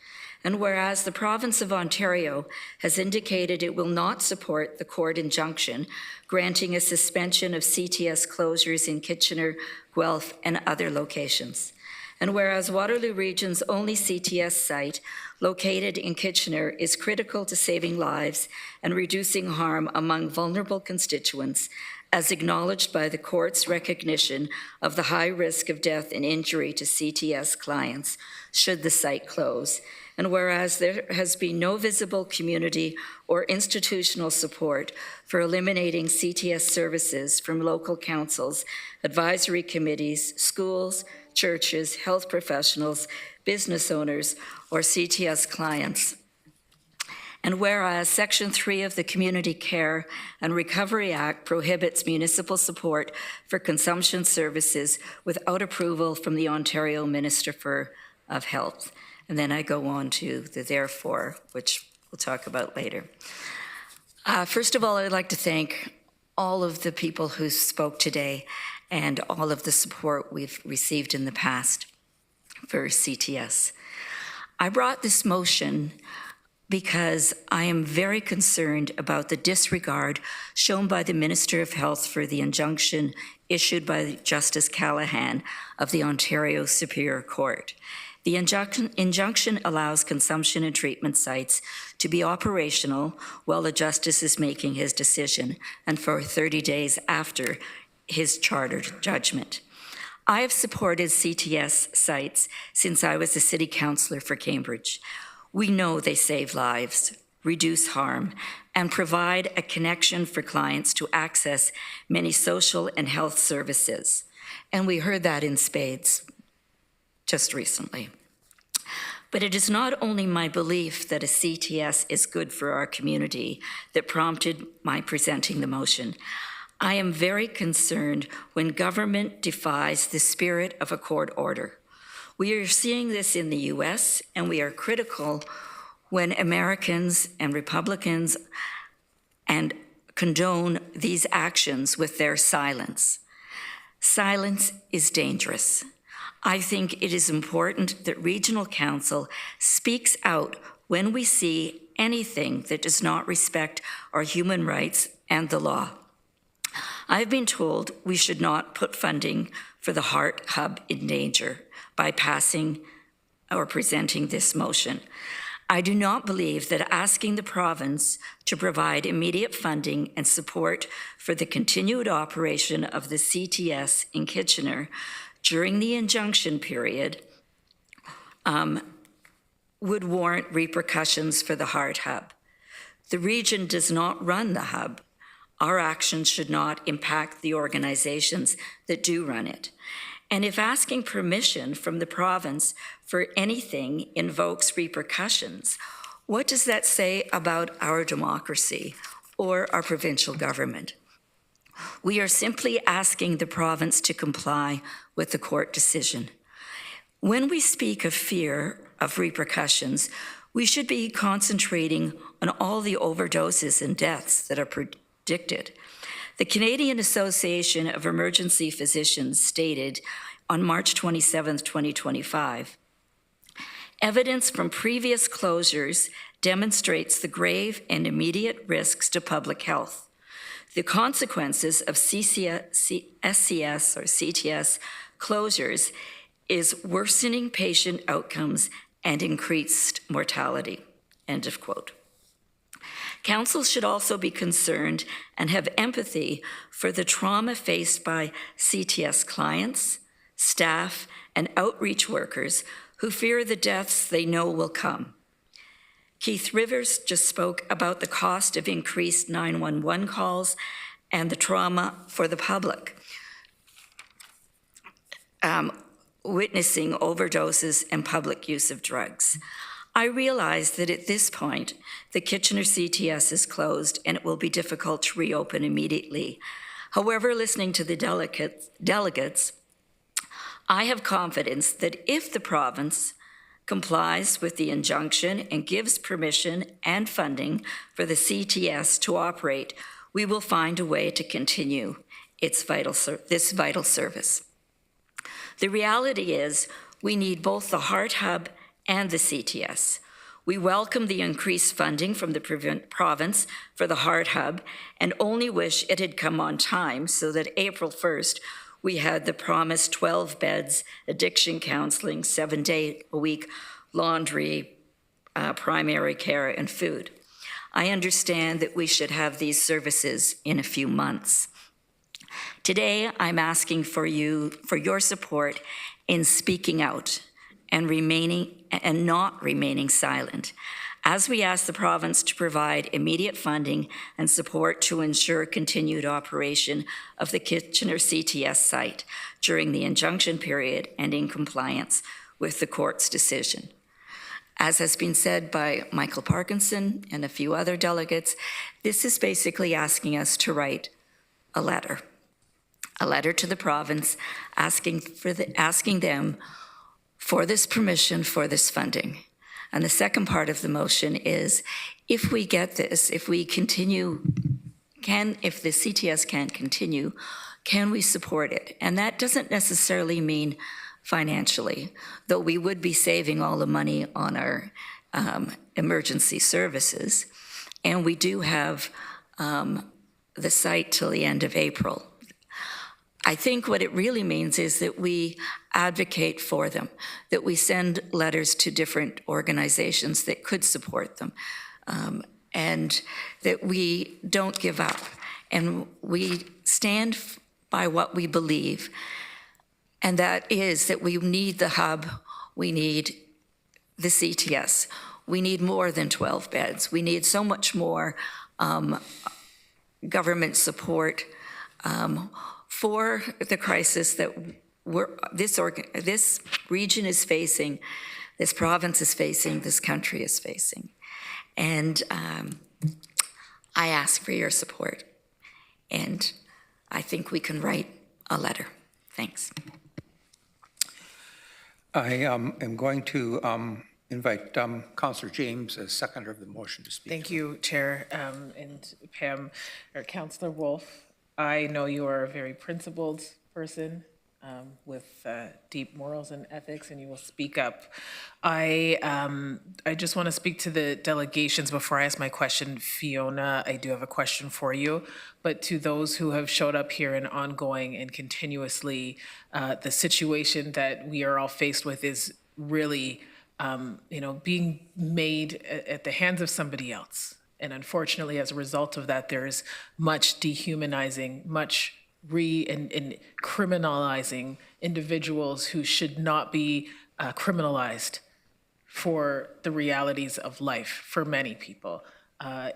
And whereas the province of Ontario has indicated it will not support the court injunction granting a suspension of CTS closures in Kitchener, Guelph, and other locations. And whereas Waterloo Region's only CTS site located in Kitchener is critical to saving lives and reducing harm among vulnerable constituents, as acknowledged by the court's recognition of the high risk of death and injury to CTS clients should the site close. And whereas there has been no visible community or institutional support for eliminating CTS services from local councils, advisory committees, schools, churches, health professionals, business owners, or CTS clients. And whereas Section 3 of the Community Care and Recovery Act prohibits municipal support for consumption services without approval from the Ontario Minister of Health. And then I go on to the therefore, which we'll talk about later. First of all, I'd like to thank all of the people who spoke today and all of the support we've received in the past for CTS. I brought this motion because I am very concerned about the disregard shown by the Minister of Health for the injunction issued by Justice Callahan of the Ontario Superior Court. The injunction allows consumption and treatment sites to be operational while the justice is making his decision and for 30 days after his charter judgment. I have supported CTS sites since I was a city councillor for Cambridge. We know they save lives, reduce harm, and provide a connection for clients to access many social and health services. And we heard that in spades just recently. But it is not only my belief that a CTS is good for our community that prompted my presenting the motion. I am very concerned when government defies the spirit of a court order. We are seeing this in the US, and we are critical when Americans and Republicans and condone these actions with their silence. Silence is dangerous. I think it is important that Regional Council speaks out when we see anything that does not respect our human rights and the law. I've been told we should not put funding for the Heart Hub in danger by passing or presenting this motion. I do not believe that asking the province to provide immediate funding and support for the continued operation of the CTS in Kitchener during the injunction period would warrant repercussions for the Heart Hub. The region does not run the hub. Our actions should not impact the organizations that do run it. And if asking permission from the province for anything invokes repercussions, what does that say about our democracy or our provincial government? We are simply asking the province to comply with the court decision. When we speak of fear of repercussions, we should be concentrating on all the overdoses and deaths that are predicted. The Canadian Association of Emergency Physicians stated on March 27, 2025, evidence from previous closures demonstrates the grave and immediate risks to public health. The consequences of SCS or CTS closures is worsening patient outcomes and increased mortality, end of quote. Council should also be concerned and have empathy for the trauma faced by CTS clients, staff, and outreach workers who fear the deaths they know will come. Keith Rivers just spoke about the cost of increased 911 calls and the trauma for the public, witnessing overdoses and public use of drugs. I realize that at this point, the Kitchener CTS is closed and it will be difficult to reopen immediately. However, listening to the delegates, I have confidence that if the province complies with the injunction and gives permission and funding for the CTS to operate, we will find a way to continue this vital service. The reality is we need both the Heart Hub and the CTS. We welcome the increased funding from the province for the Heart Hub and only wish it had come on time so that April 1st, we had the promised 12 beds, addiction counseling, 7-day-a-week laundry, primary care, and food. I understand that we should have these services in a few months. Today, I'm asking for your support in speaking out and not remaining silent, as we ask the province to provide immediate funding and support to ensure continued operation of the Kitchener CTS site during the injunction period and in compliance with the court's decision. As has been said by Michael Parkinson and a few other delegates, this is basically asking us to write a letter to the province asking them for this permission, for this funding. And the second part of the motion is, if we get this, if the CTS can continue, can we support it? And that doesn't necessarily mean financially, though we would be saving all the money on our emergency services. And we do have the site till the end of April. I think what it really means is that we advocate for them, that we send letters to different organizations that could support them, and that we don't give up. And we stand by what we believe, and that is that we need the hub, we need the CTS, we need more than 12 beds, we need so much more government support for the crisis that this region is facing, this province is facing, this country is facing. And I ask for your support. And I think we can write a letter. Thanks. I am going to invite Councillor James, as seconder of the motion, to speak. Thank you, Chair, and Pam, or Councillor Wolf. I know you are a very principled person, with deep morals and ethics, and you will speak up. I just want to speak to the delegations before I ask my question. Fiona, I do have a question for you, but to those who have showed up here and ongoing and continuously, the situation that we are all faced with is really, being made at the hands of somebody else. And unfortunately, as a result of that, there is much dehumanizing, much and criminalizing individuals who should not be criminalized for the realities of life for many people.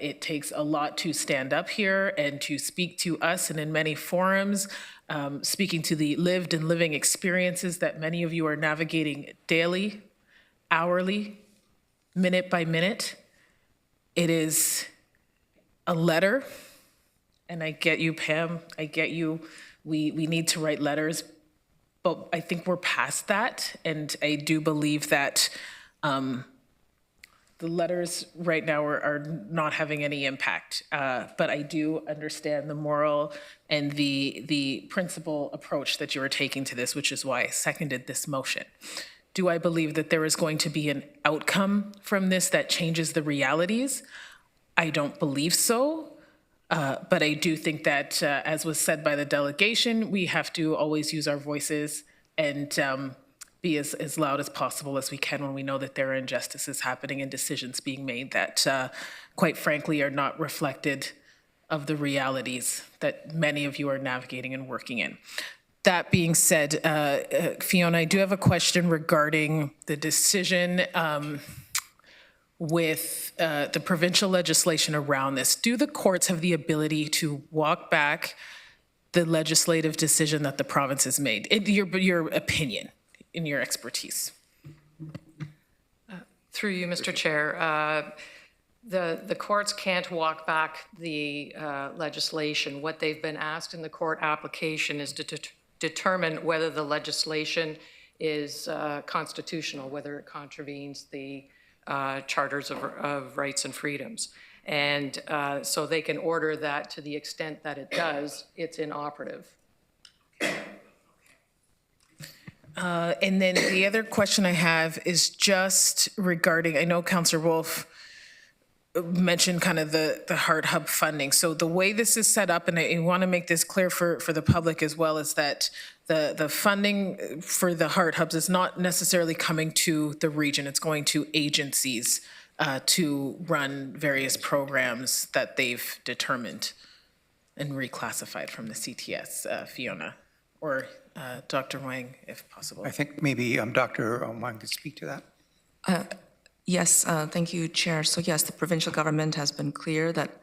It takes a lot to stand up here and to speak to us, and in many forums, speaking to the lived and living experiences that many of you are navigating daily, hourly, minute by minute. It is a letter. And I get you, Pam, I get you. We need to write letters, but I think we're past that. And I do believe that the letters right now are not having any impact. But I do understand the moral and the principle approach that you are taking to this, which is why I seconded this motion. Do I believe that there is going to be an outcome from this that changes the realities? I don't believe so. But I do think that, as was said by the delegation, we have to always use our voices and be as loud as possible as we can when we know that there are injustices happening and decisions being made that, quite frankly, are not reflected of the realities that many of you are navigating and working in. That being said, Fiona, I do have a question regarding the decision with the provincial legislation around this. Do the courts have the ability to walk back the legislative decision that the province has made? In your opinion, in your expertise. Through you, Mr. Chair, the courts can't walk back the legislation. What they've been asked in the court application is to determine whether the legislation is constitutional, whether it contravenes the charters of rights and freedoms. And so they can order that to the extent that it does, it's inoperative. And then the other question I have is just regarding, I know Councillor Wolf mentioned kind of the Heart Hub funding. So the way this is set up, and I want to make this clear for the public as well, is that the funding for the Heart Hubs is not necessarily coming to the region. It's going to agencies to run various programs that they've determined and reclassified from the CTS. Fiona, or Dr. Wang, if possible. I think maybe Dr. Wang could speak to that. Yes, thank you, Chair. So yes, the provincial government has been clear that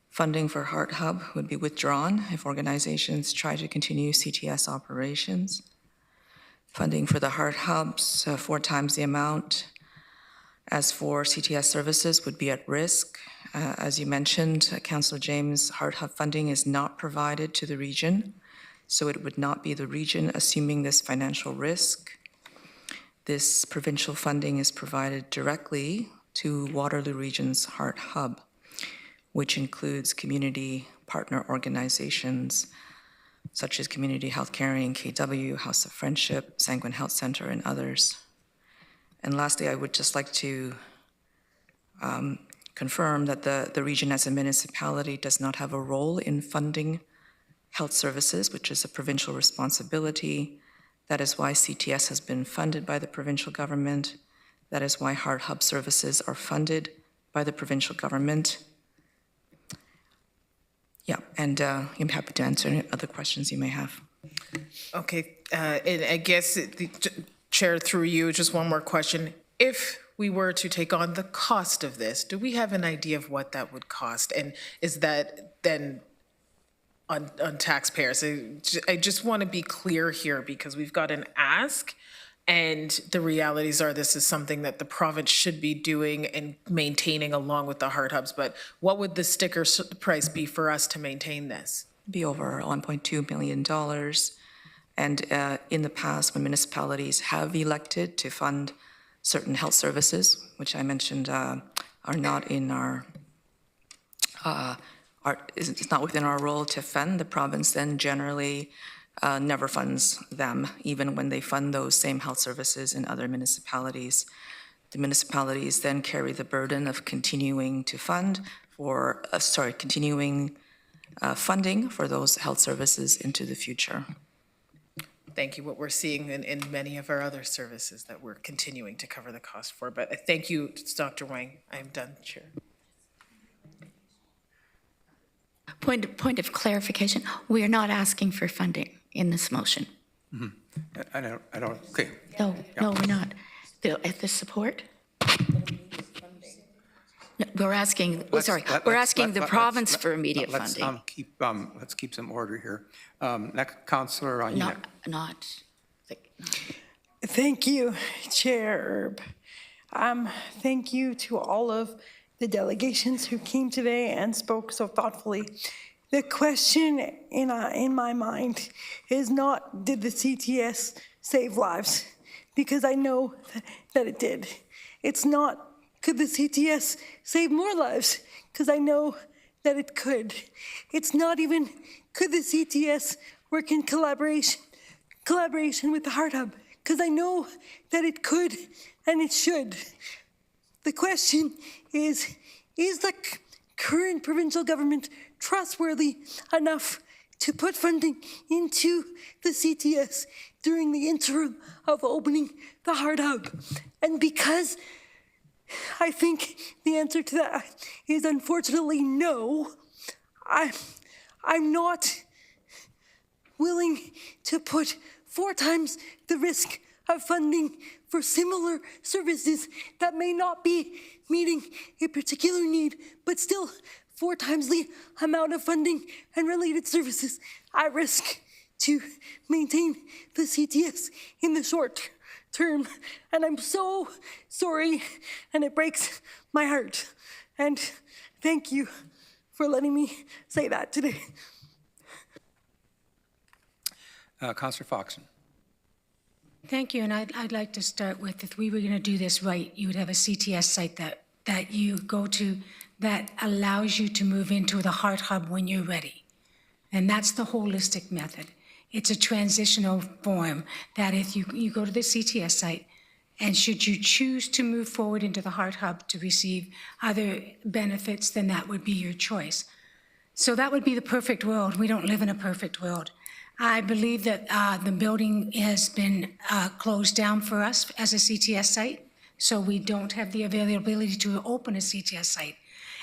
funding for Heart Hub would be withdrawn if organizations try to continue CTS operations. Funding for the Heart Hubs, 4 times the amount as for CTS services, would be at risk. As you mentioned, Councillor James, Heart Hub funding is not provided to the region, so it would not be the region assuming this financial risk. This provincial funding is provided directly to Waterloo Region's Heart Hub, which includes community partner organizations such as Community Health Caring, KW, House of Friendship, Sanguine Health Center, and others. And lastly, I would just like to confirm that the region as a municipality does not have a role in funding health services, which is a provincial responsibility. That is why CTS has been funded by the provincial government. That is why Heart Hub services are funded by the provincial government. Yeah, and I'm happy to answer any other questions you may have. Okay, and I guess, Chair, through you, just one more question. If we were to take on the cost of this, do we have an idea of what that would cost? And is that then on taxpayers? I just want to be clear here because we've got an ask, and the realities are this is something that the province should be doing and maintaining along with the Heart Hubs. But what would the sticker price be for us to maintain this? Be over $1.2 million. And in the past, when municipalities have elected to fund certain health services, which I mentioned are not in it's not within our role to fund, the province then generally never funds them, even when they fund those same health services in other municipalities. The municipalities then carry the burden of continuing to fund for, funding for those health services into the future. Thank you. What we're seeing in many of our other services that we're continuing to cover the cost for. But thank you, Dr. Wang. I am done, Chair. Point of clarification, we are not asking for funding in this motion. I don't, okay. No, we're not. The support? No, we're asking, we're asking the province for immediate funding. Let's keep some order here. Next, Councillor Onyema. Thank you, Chair Erb. Thank you to all of the delegations who came today and spoke so thoughtfully. The question in my mind is not, did the CTS save lives? Because I know that it did. It's not, could the CTS save more lives? Because I know that it could. It's not even, could the CTS work in collaboration with the Heart Hub? Because I know that it could and it should. The question is the current provincial government trustworthy enough to put funding into the CTS during the interim of opening the Heart Hub? And because I think the answer to that is unfortunately no, I'm not willing to put 4 times the risk of funding for similar services that may not be meeting a particular need, but still 4 times the amount of funding and related services at risk to maintain the CTS in the short term. And I'm so sorry, and it breaks my heart. And thank you for letting me say that today. Councillor Foxon. Thank you, and I'd like to start with, if we were going to do this right, you would have a CTS site that you go to that allows you to move into the Heart Hub when you're ready. And that's the holistic method. It's a transitional form that if you go to the CTS site, and should you choose to move forward into the Heart Hub to receive other benefits, then that would be your choice. So that would be the perfect world. We don't live in a perfect world. I believe that the building has been closed down for us as a CTS site, so we don't have the availability to open a CTS site.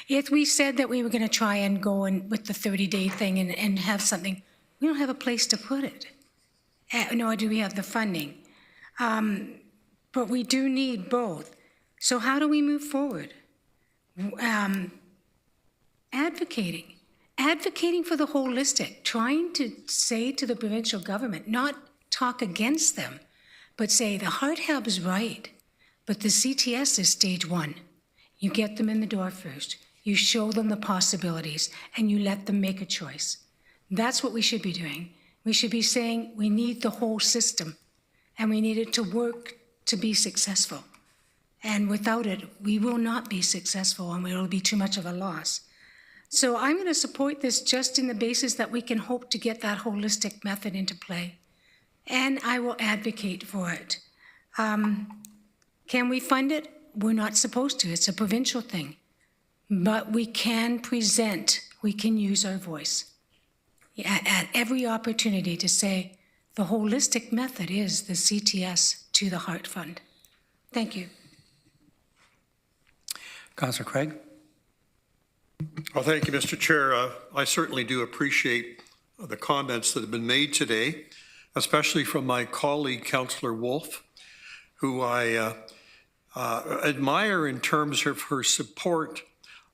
If we said that we were going to try and go in with the 30-day thing and have something, we don't have a place to put it, nor do we have the funding. But we do need both. So how do we move forward? Advocating for the holistic, trying to say to the provincial government, not talk against them, but say the Heart Hub is right, but the CTS is stage 1. You get them in the door first, you show them the possibilities, and you let them make a choice. That's what we should be doing. We should be saying we need the whole system, and we need it to work to be successful. And without it, we will not be successful, and it will be too much of a loss. So I'm going to support this just in the basis that we can hope to get that holistic method into play. And I will advocate for it. Can we fund it? We're not supposed to. It's a provincial thing. But we can present, we can use our voice at every opportunity to say the holistic method is the CTS to the Heart Fund. Thank you. Councillor Craig. Well, thank you, Mr. Chair. I certainly do appreciate the comments that have been made today, especially from my colleague, Councillor Wolf, who I admire in terms of her support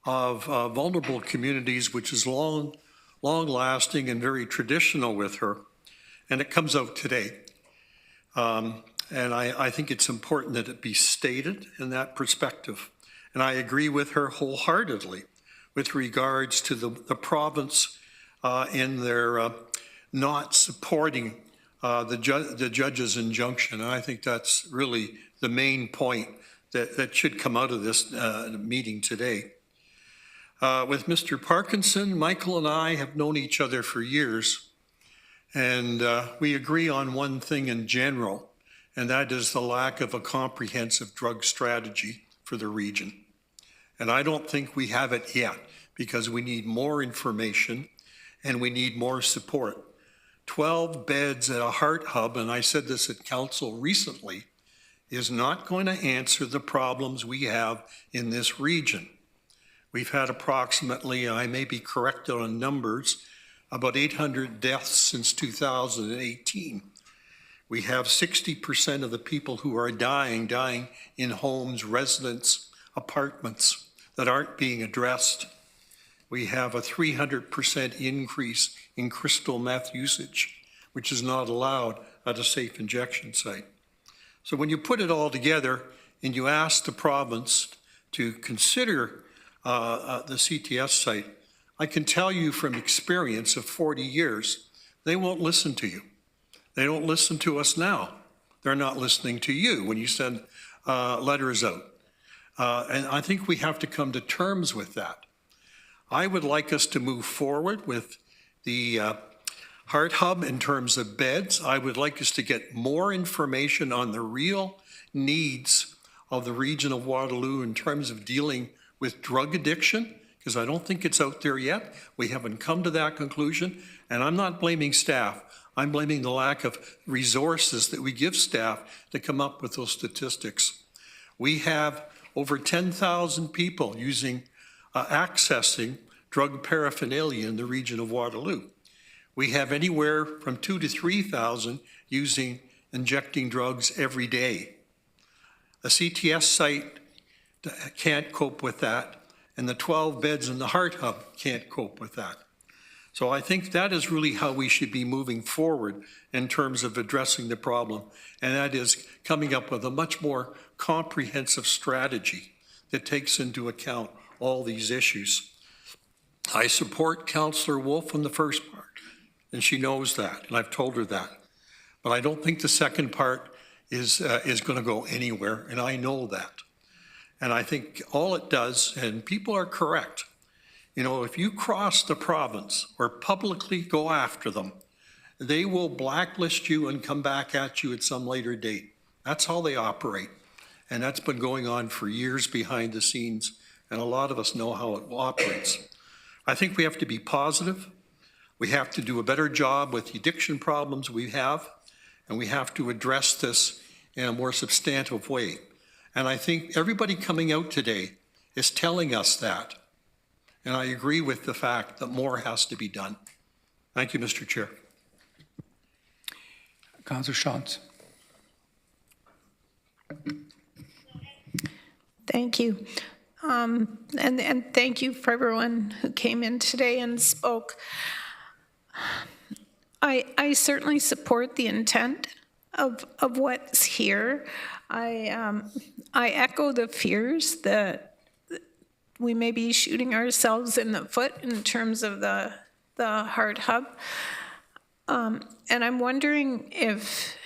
of vulnerable communities, which is long-lasting and very traditional with her, and it comes out today. And I think it's important that it be stated in that perspective. And I agree with her wholeheartedly with regards to the province in their not supporting the judge's injunction. And I think that's really the main point that should come out of this meeting today. With Mr. Parkinson, Michael and I have known each other for years. And we agree on one thing in general, and that is the lack of a comprehensive drug strategy for the region. And I don't think we have it yet, because we need more information and we need more support. 12 beds at a heart hub, and I said this at council recently, is not going to answer the problems we have in this region. We've had approximately, I may be corrected on numbers, about 800 deaths since 2018. We have 60% of the people who are dying in homes, residence, apartments that aren't being addressed. We have a 300% increase in crystal meth usage, which is not allowed at a safe injection site. So when you put it all together and you ask the province to consider the CTS site, I can tell you from experience of 40 years, they won't listen to you. They don't listen to us now. They're not listening to you when you send letters out. And I think we have to come to terms with that. I would like us to move forward with the Heart Hub in terms of beds. I would like us to get more information on the real needs of the region of Waterloo in terms of dealing with drug addiction, because I don't think it's out there yet. We haven't come to that conclusion, and I'm not blaming staff. I'm blaming the lack of resources that we give staff to come up with those statistics. We have over 10,000 people accessing drug paraphernalia in the region of Waterloo. We have anywhere from 2,000 to 3,000 injecting drugs every day. A CTS site can't cope with that, and the 12 beds in the Heart Hub can't cope with that. So I think that is really how we should be moving forward in terms of addressing the problem, and that is coming up with a much more comprehensive strategy that takes into account all these issues. I support Councillor Wolf on the first part, and she knows that, and I've told her that. But I don't think the second part is going to go anywhere, and I know that. And I think all it does, and people are correct, you know, if you cross the province or publicly go after them, they will blacklist you and come back at you at some later date. That's how they operate. And that's been going on for years behind the scenes, and a lot of us know how it operates. I think we have to be positive. We have to do a better job with the addiction problems we have, and we have to address this in a more substantive way. And I think everybody coming out today is telling us that. And I agree with the fact that more has to be done. Thank you, Mr. Chair. Councillor Shantz. Thank you. And thank you for everyone who came in today and spoke. I certainly support the intent of what's here. I echo the fears that we may be shooting ourselves in the foot in terms of the Heart Hub. And I'm wondering if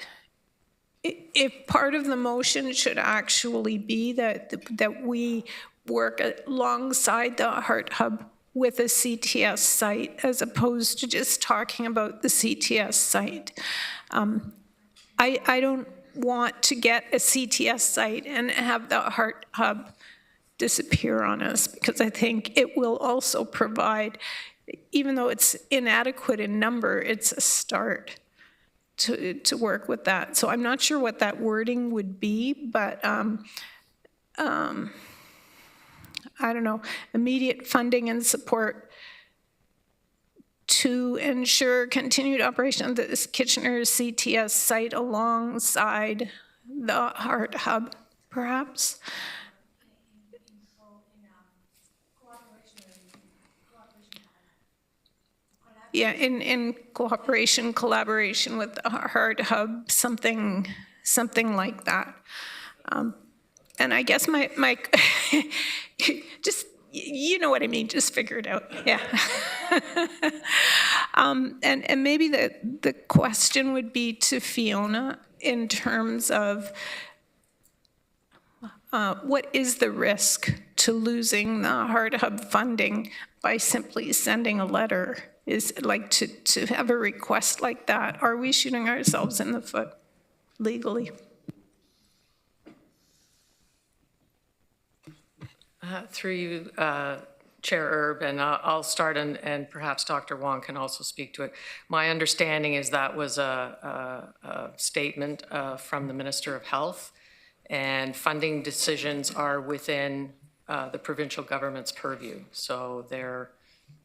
part of the motion should actually be that we work alongside the Heart Hub with a CTS site as opposed to just talking about the CTS site. I don't want to get a CTS site and have the Heart Hub disappear on us, because I think it will also provide, even though it's inadequate in number, it's a start to work with that. So I'm not sure what that wording would be, but I don't know, immediate funding and support to ensure continued operation of this Kitchener CTS site alongside the Heart Hub, perhaps. Yeah, in cooperation, collaboration with the Heart Hub, something like that. And I guess my just, you know what I mean, just figure it out, yeah. And maybe the question would be to Fiona in terms of what is the risk to losing the Heart Hub funding by simply sending a letter is like to have a request like that. Are we shooting ourselves in the foot legally? Through you, Chair Erb, and I'll start, and perhaps Dr. Wong can also speak to it. My understanding is that was a statement from the Minister of Health, and funding decisions are within the provincial government's purview, so they're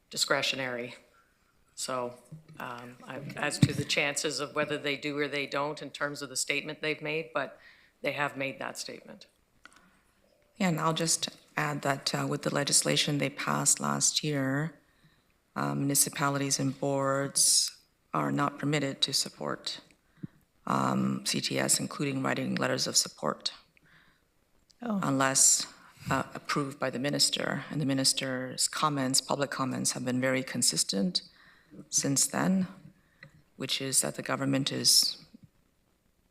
discretionary. So as to the chances of whether they do or they don't in terms of the statement they've made, but they have made that statement. Yeah, and I'll just add that with the legislation they passed last year, municipalities and boards are not permitted to support CTS, including writing letters of support, unless approved by the minister. And the minister's comments, public comments, have been very consistent since then, which is that the government is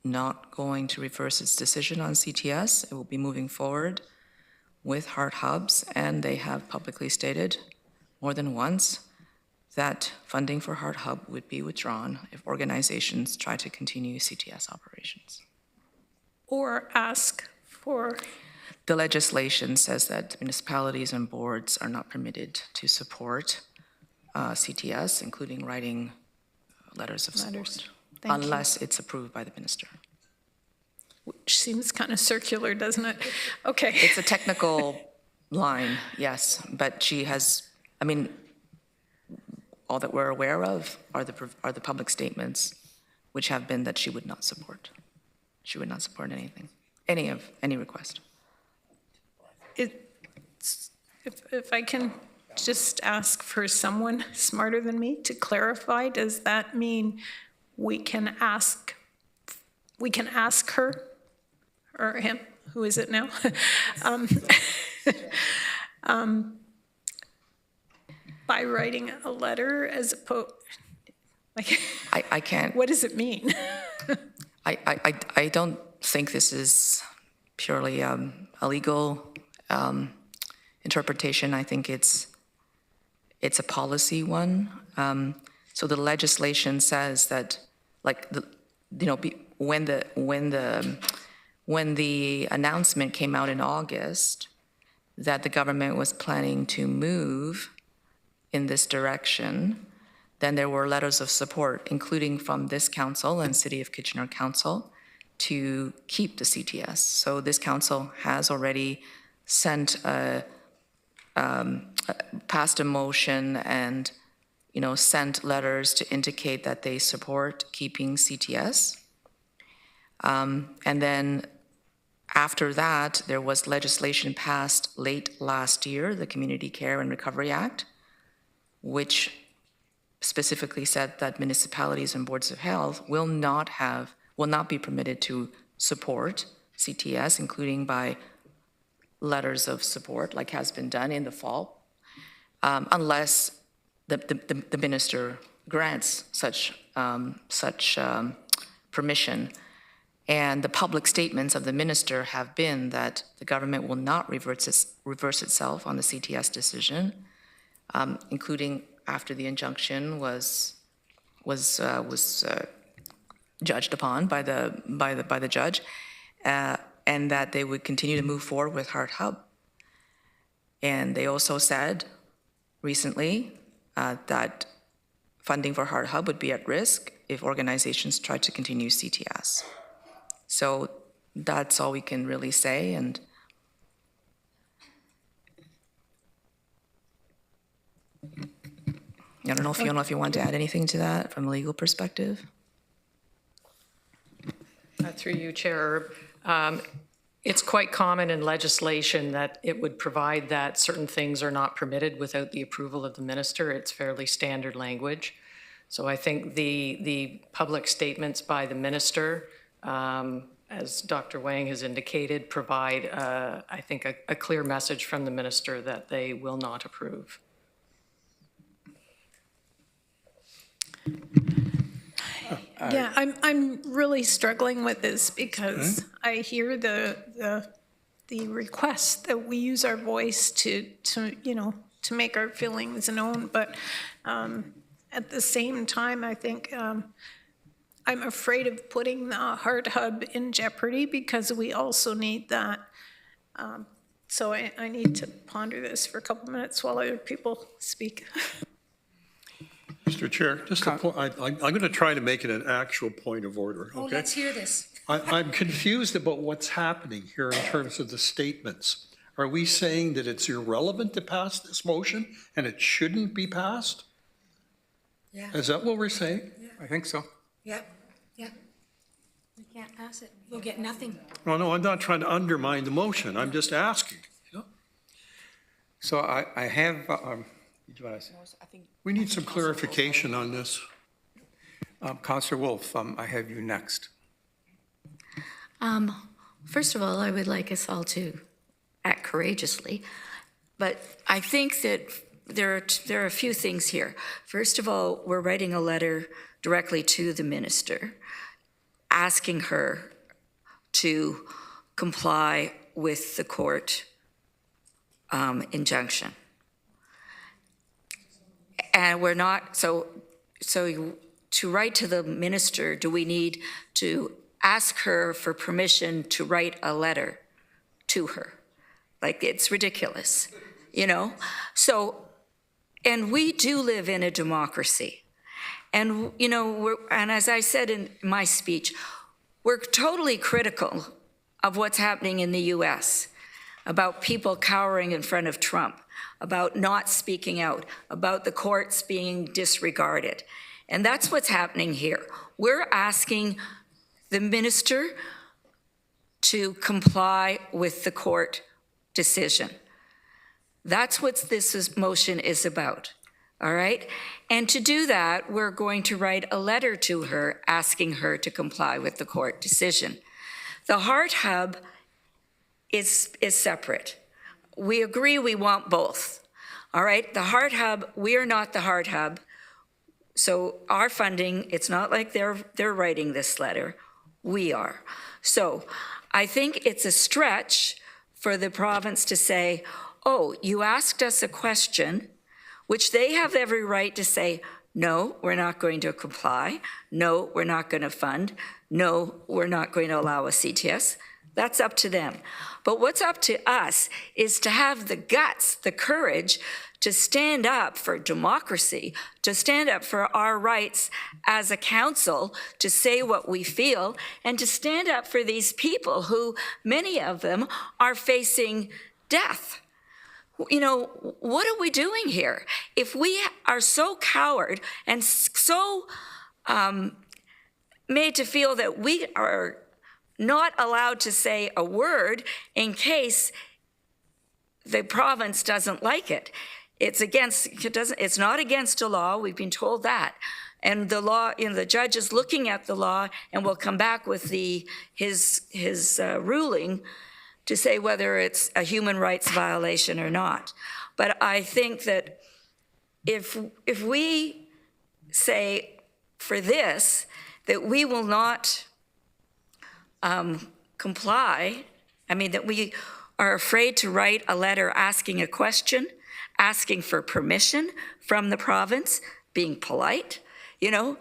not going to reverse its decision on CTS. It will be moving forward with heart hubs, and they have publicly stated more than once that funding for heart hub would be withdrawn if organizations try to continue CTS operations. Or ask for? The legislation says that municipalities and boards are not permitted to support CTS, including writing letters of support, unless it's approved by the minister. Which seems kind of circular, doesn't it? Okay. It's a technical line, yes, but she has, I mean, all that we're aware of are the public statements, which have been that she would not support. She would not support anything, any request. If I can just ask for someone smarter than me to clarify, does that mean we can ask her or him, who is it now? By writing a letter as opposed, like, I can't. What does it mean? I don't think this is purely a legal interpretation. I think it's a policy one. So the legislation says that, like, when the announcement came out in August that the government was planning to move in this direction, then there were letters of support, including from this council and City of Kitchener Council, to keep the CTS. So this council has already sent passed a motion and sent letters to indicate that they support keeping CTS. And then after that, there was legislation passed late last year, the Community Care and Recovery Act, which specifically said that municipalities and boards of health will not be permitted to support CTS, including by letters of support, like has been done in the fall, unless the minister grants such permission. And the public statements of the minister have been that the government will not reverse itself on the CTS decision, including after the injunction was judged upon by the judge, and that they would continue to move forward with Heart Hub. And they also said recently that funding for Heart Hub would be at risk if organizations tried to continue CTS. So that's all we can really say. And I don't know if you want to add anything to that from a legal perspective. Through you, Chair Erb. It's quite common in legislation that it would provide that certain things are not permitted without the approval of the minister. It's fairly standard language. So I think the public statements by the minister, as Dr. Wang has indicated, provide, I think, a clear message from the minister that they will not approve. Yeah, I'm really struggling with this because I hear the request that we use our voice to make our feelings known, but at the same time, I think I'm afraid of putting the Heart Hub in jeopardy because we also need that. So I need to ponder this for a couple minutes while other people speak. Mr. Chair, just a point, I'm going to try to make it an actual point of order, okay? Oh, let's hear this. I'm confused about what's happening here in terms of the statements. Are we saying that it's irrelevant to pass this motion and it shouldn't be passed? Yeah. Is that what we're saying? I think so. Yep, yep. We can't pass it. We'll get nothing. No, I'm not trying to undermine the motion. I'm just asking. So I have, did you want to say? We need some clarification on this. Councillor Wolf, I have you next. First of all, I would like us all to act courageously, but I think that there are a few things here. First of all, we're writing a letter directly to the minister, asking her to comply with the court injunction. And we're not, so to write to the minister, do we need to ask her for permission to write a letter to her? Like, it's ridiculous, you know? So, and we do live in a democracy. And, you know, and as I said in my speech, we're totally critical of what's happening in the US, about people cowering in front of Trump, about not speaking out, about the courts being disregarded. And that's what's happening here. We're asking the minister to comply with the court decision. That's what this motion is about, all right? And to do that, we're going to write a letter to her asking her to comply with the court decision. The Heart Hub is separate. We agree we want both, all right? The Heart Hub, we are not the Heart Hub. So our funding, it's not like they're writing this letter, we are. So I think it's a stretch for the province to say, oh, you asked us a question, which they have every right to say, no, we're not going to comply. No, we're not going to fund. No, we're not going to allow a CTS. That's up to them. But what's up to us is to have the guts, the courage to stand up for democracy, to stand up for our rights as a council, to say what we feel, and to stand up for these people who, many of them, are facing death. You know, what are we doing here? If we are so coward and so made to feel that we are not allowed to say a word in case the province doesn't like it. It's not against a law, we've been told that. And the law, you know, the judge is looking at the law and will come back with his ruling to say whether it's a human rights violation or not. But I think that if we say for this, that we will not comply, I mean, that we are afraid to write a letter asking a question, asking for permission from the province, being polite, you know,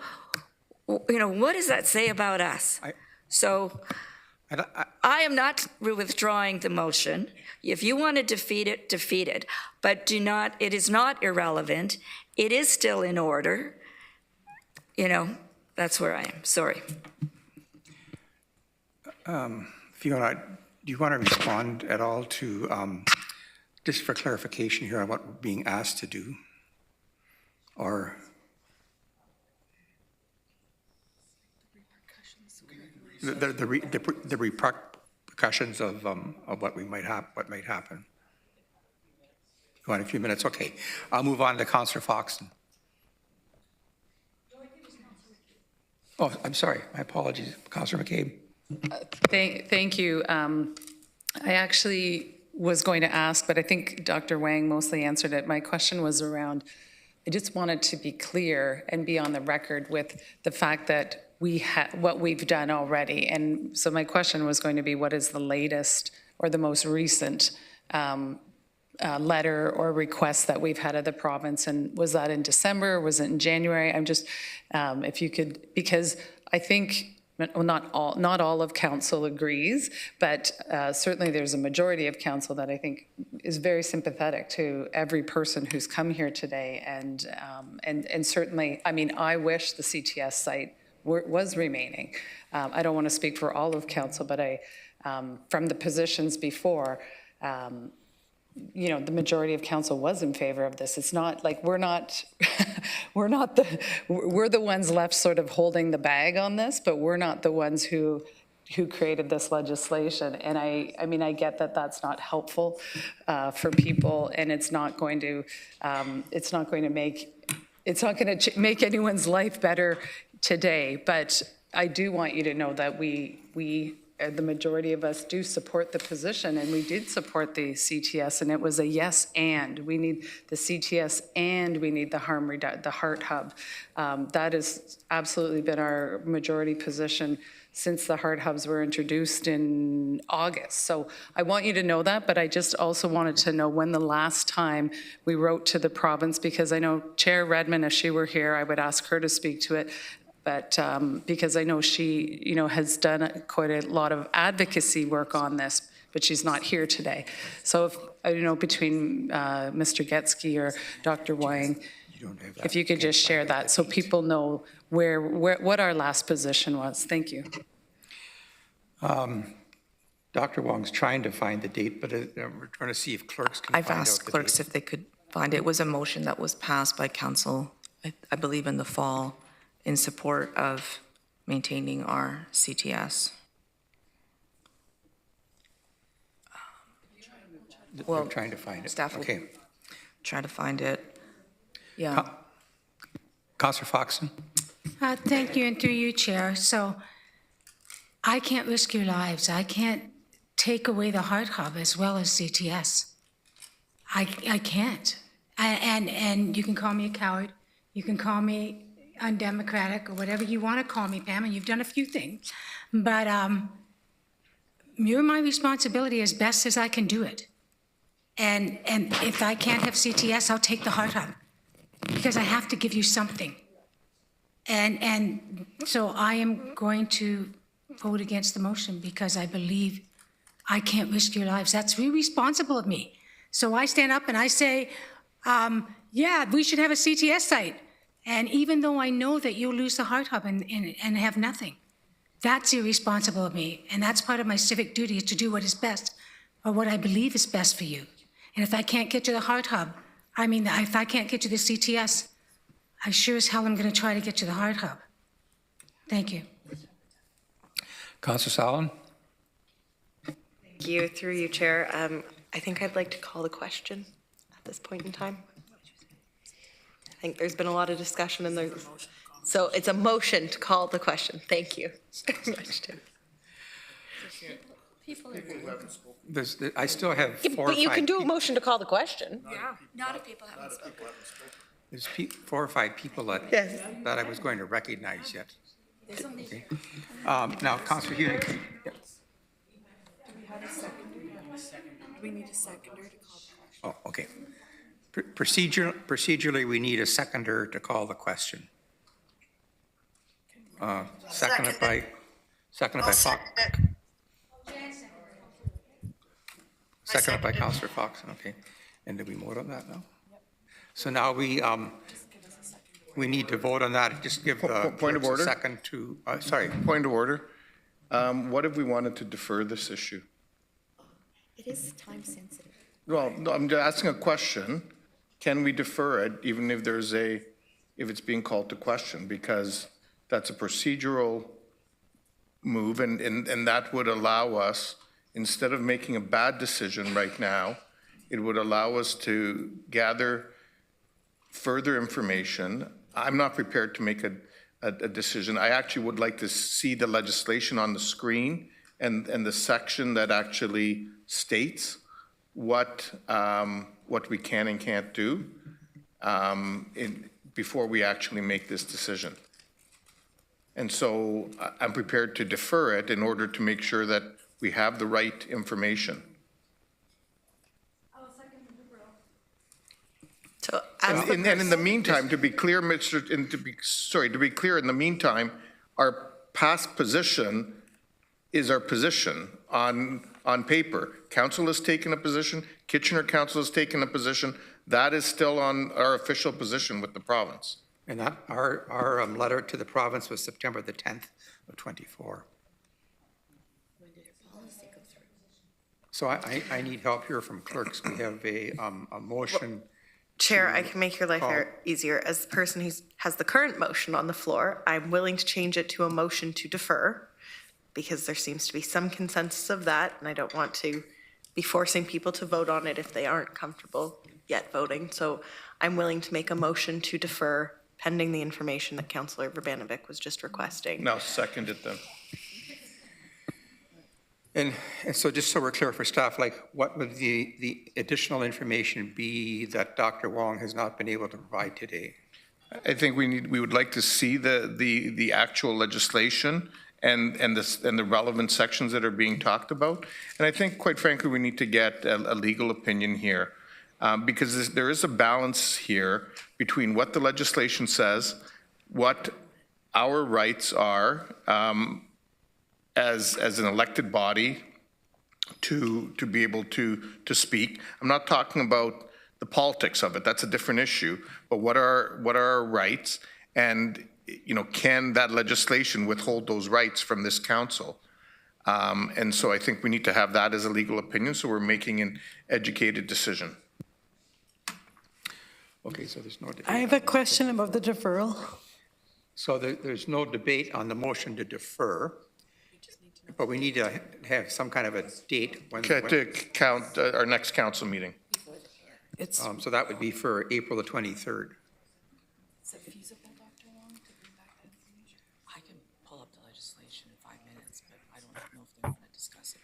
what does that say about us? I am not withdrawing the motion. If you want to defeat it, defeat it. But it is not irrelevant. It is still in order. You know, that's where I am. Sorry. Fiona, do you want to respond at all to, just for clarification here on what we're being asked to do? Or? The repercussions of what might happen. You want a few minutes? Okay. I'll move on to Councillor Foxton. Oh, I'm sorry. My apologies. Councillor McCabe. Thank you. I actually was going to ask, but I think Dr. Wang mostly answered it. My question was around, I just wanted to be clear and be on the record with the fact that what we've done already. And so my question was going to be, what is the latest or the most recent letter or request that we've had of the province, and was that in December, was it in January? I'm just, if you could, because I think, well, not all of council agrees, but certainly there's a majority of council that I think is very sympathetic to every person who's come here today, and certainly, I mean, I wish the CTS site was remaining. I don't want to speak for all of council, but from the positions before, you know, the majority of council was in favor of this. It's not like we're the ones left sort of holding the bag on this, but we're not the ones who created this legislation. And I mean, I get that that's not helpful for people, and it's not going to make anyone's life better today. But I do want you to know that the majority of us do support the position, and we did support the CTS, and it was a yes and. We need the CTS and we need the heart hub. That has absolutely been our majority position since the heart hubs were introduced in August. So I want you to know that, but I just also wanted to know when the last time we wrote to the province, because I know Chair Redmond, if she were here, I would ask her to speak to it. But because I know she, you know, has done quite a lot of advocacy work on this, but she's not here today. So if, you know, between Mr. Getsky or Dr. Wang, if you could just share that so people know what our last position was. Thank you. Dr. Wong's trying to find the date, but we're trying to see if clerks can find out the date. I've asked clerks if they could find it. It was a motion that was passed by council, I believe in the fall, in support of maintaining our CTS. Well, I'm trying to find it. Staff will try to find it. Yeah. Councillor Foxon. Thank you, and through you, Chair. So I can't risk your lives. I can't take away the heart hub as well as CTS. I can't. And you can call me a coward. You can call me undemocratic or whatever you want to call me, Pam, and you've done a few things. But you're my responsibility as best as I can do it. And if I can't have CTS, I'll take the heart hub because I have to give you something. And so I am going to vote against the motion because I believe I can't risk your lives. That's really responsible of me. So I stand up and I say, yeah, we should have a CTS site. And even though I know that you'll lose the heart hub and have nothing, that's irresponsible of me. And that's part of my civic duty, is to do what is best, or what I believe is best for you. And if I can't get to the heart hub, if I can't get to the CTS, I sure as hell am going to try to get to the heart hub. Thank you. Councillor Salin. Thank you. Through you, Chair. I think I'd like to call the question at this point in time. I think there's been a lot of discussion and so it's a motion to call the question. Thank you very much, Tim. I still have 4 or 5. But you can do a motion to call the question. Yeah, not if people haven't spoken. There's 4 or 5 people that I was going to recognize yet. Okay. Now, Councillor Hewing. Do we need a seconder to call the question? Oh, okay. Procedurally, we need a seconder to call the question. Seconded by Fox. Seconded by Councillor Foxon. Okay. And did we vote on that now? Yep. So now we need to vote on that. Just give the point of order. Second to. Sorry. Point of order. What if we wanted to defer this issue? It is time sensitive. Well, no, I'm just asking a question. Can we defer it even if if it's being called to question? Because that's a procedural move, and that would allow us, instead of making a bad decision right now, it would allow us to gather further information. I'm not prepared to make a decision. I actually would like to see the legislation on the screen and the section that actually states what we can and can't do before we actually make this decision. And so I'm prepared to defer it in order to make sure that we have the right information. So And in the meantime, to be clear, to be clear, in the meantime, our past position is our position on paper. Council has taken a position, Kitchener Council has taken a position. That is still on our official position with the province. And that, our letter to the province was September the 10th of 24. So I need help here from clerks. We have a motion. Chair, I can make your life easier. As the person who has the current motion on the floor, I'm willing to change it to a motion to defer because there seems to be some consensus of that, and I don't want to be forcing people to vote on it if they aren't comfortable yet voting. So I'm willing to make a motion to defer pending the information that Councillor Urbanovic was just requesting. Now second it then. And so just so we're clear for staff, like what would the additional information be that Dr. Wong has not been able to provide today? I think we would like to see the actual legislation and the relevant sections that are being talked about. And I think, quite frankly, we need to get a legal opinion here because there is a balance here between what the legislation says, what our rights are as an elected body to be able to speak. I'm not talking about the politics of it. That's a different issue. But what are our rights, and can that legislation withhold those rights from this council? And so I think we need to have that as a legal opinion, so we're making an educated decision. Okay, so there's no debate. I have a question about the deferral. So there's no debate on the motion to defer, but we need to have some kind of a date. To count our next council meeting. So that would be for April the 23rd. Is it feasible, Dr. Wong, to bring back that information? I can pull up the legislation in 5 minutes, but I don't know if they're going to discuss it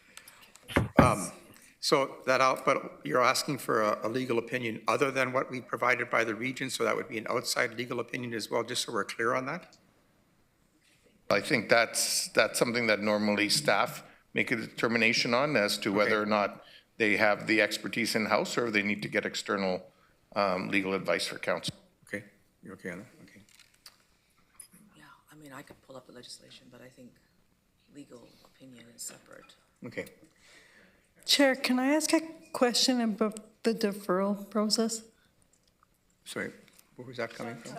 right now. But you're asking for a legal opinion other than what we provided by the region, so that would be an outside legal opinion as well, just so we're clear on that? I think that's something that normally staff make a determination on as to whether or not they have the expertise in-house or they need to get external legal advice for council. Okay, you okay on that? Okay. Yeah, I mean, I could pull up the legislation, but I think legal opinion is separate. Okay. Chair, can I ask a question about the deferral process? Sorry, where was that coming from?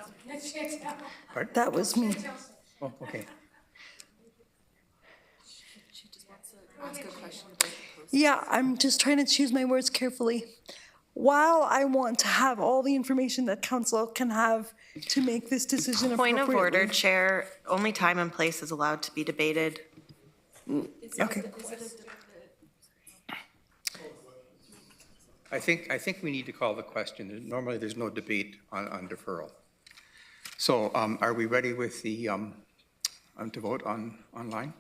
Pardon? That was me. Oh, okay. She just wants to ask a question about the process. Yeah, I'm just trying to choose my words carefully. While I want to have all the information that council can have to make this decision appropriately. Point of order, Chair. Only time and place is allowed to be debated. Okay. I think we need to call the question. Normally, there's no debate on deferral. So are we ready with the, to vote online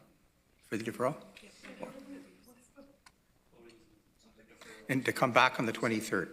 for the deferral? And to come back on the 23rd?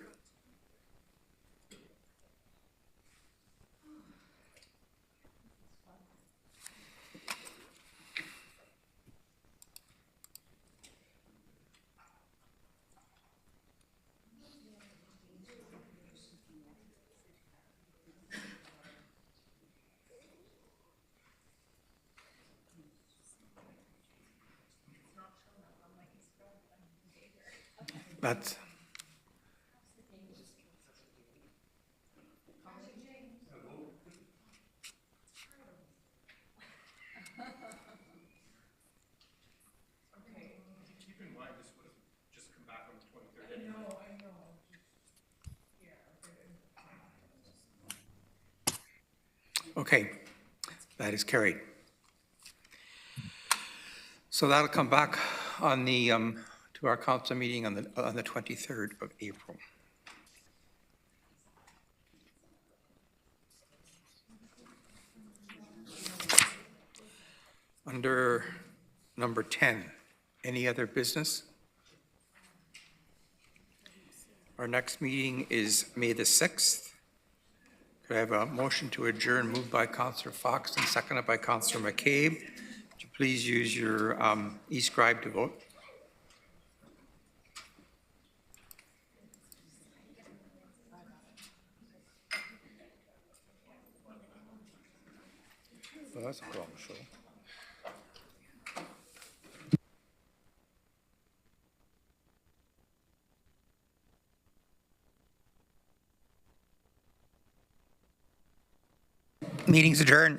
That's okay, that is carried. So that'll come back on the to our council meeting on the 23rd of April. Under number 10, any other business? Our next meeting is May the 6th. Could I have a motion to adjourn moved by Councillor Fox and seconded by Councillor McCabe? Would you please use your e-scribe to vote? Well, that's a problem, so. Meeting's adjourned.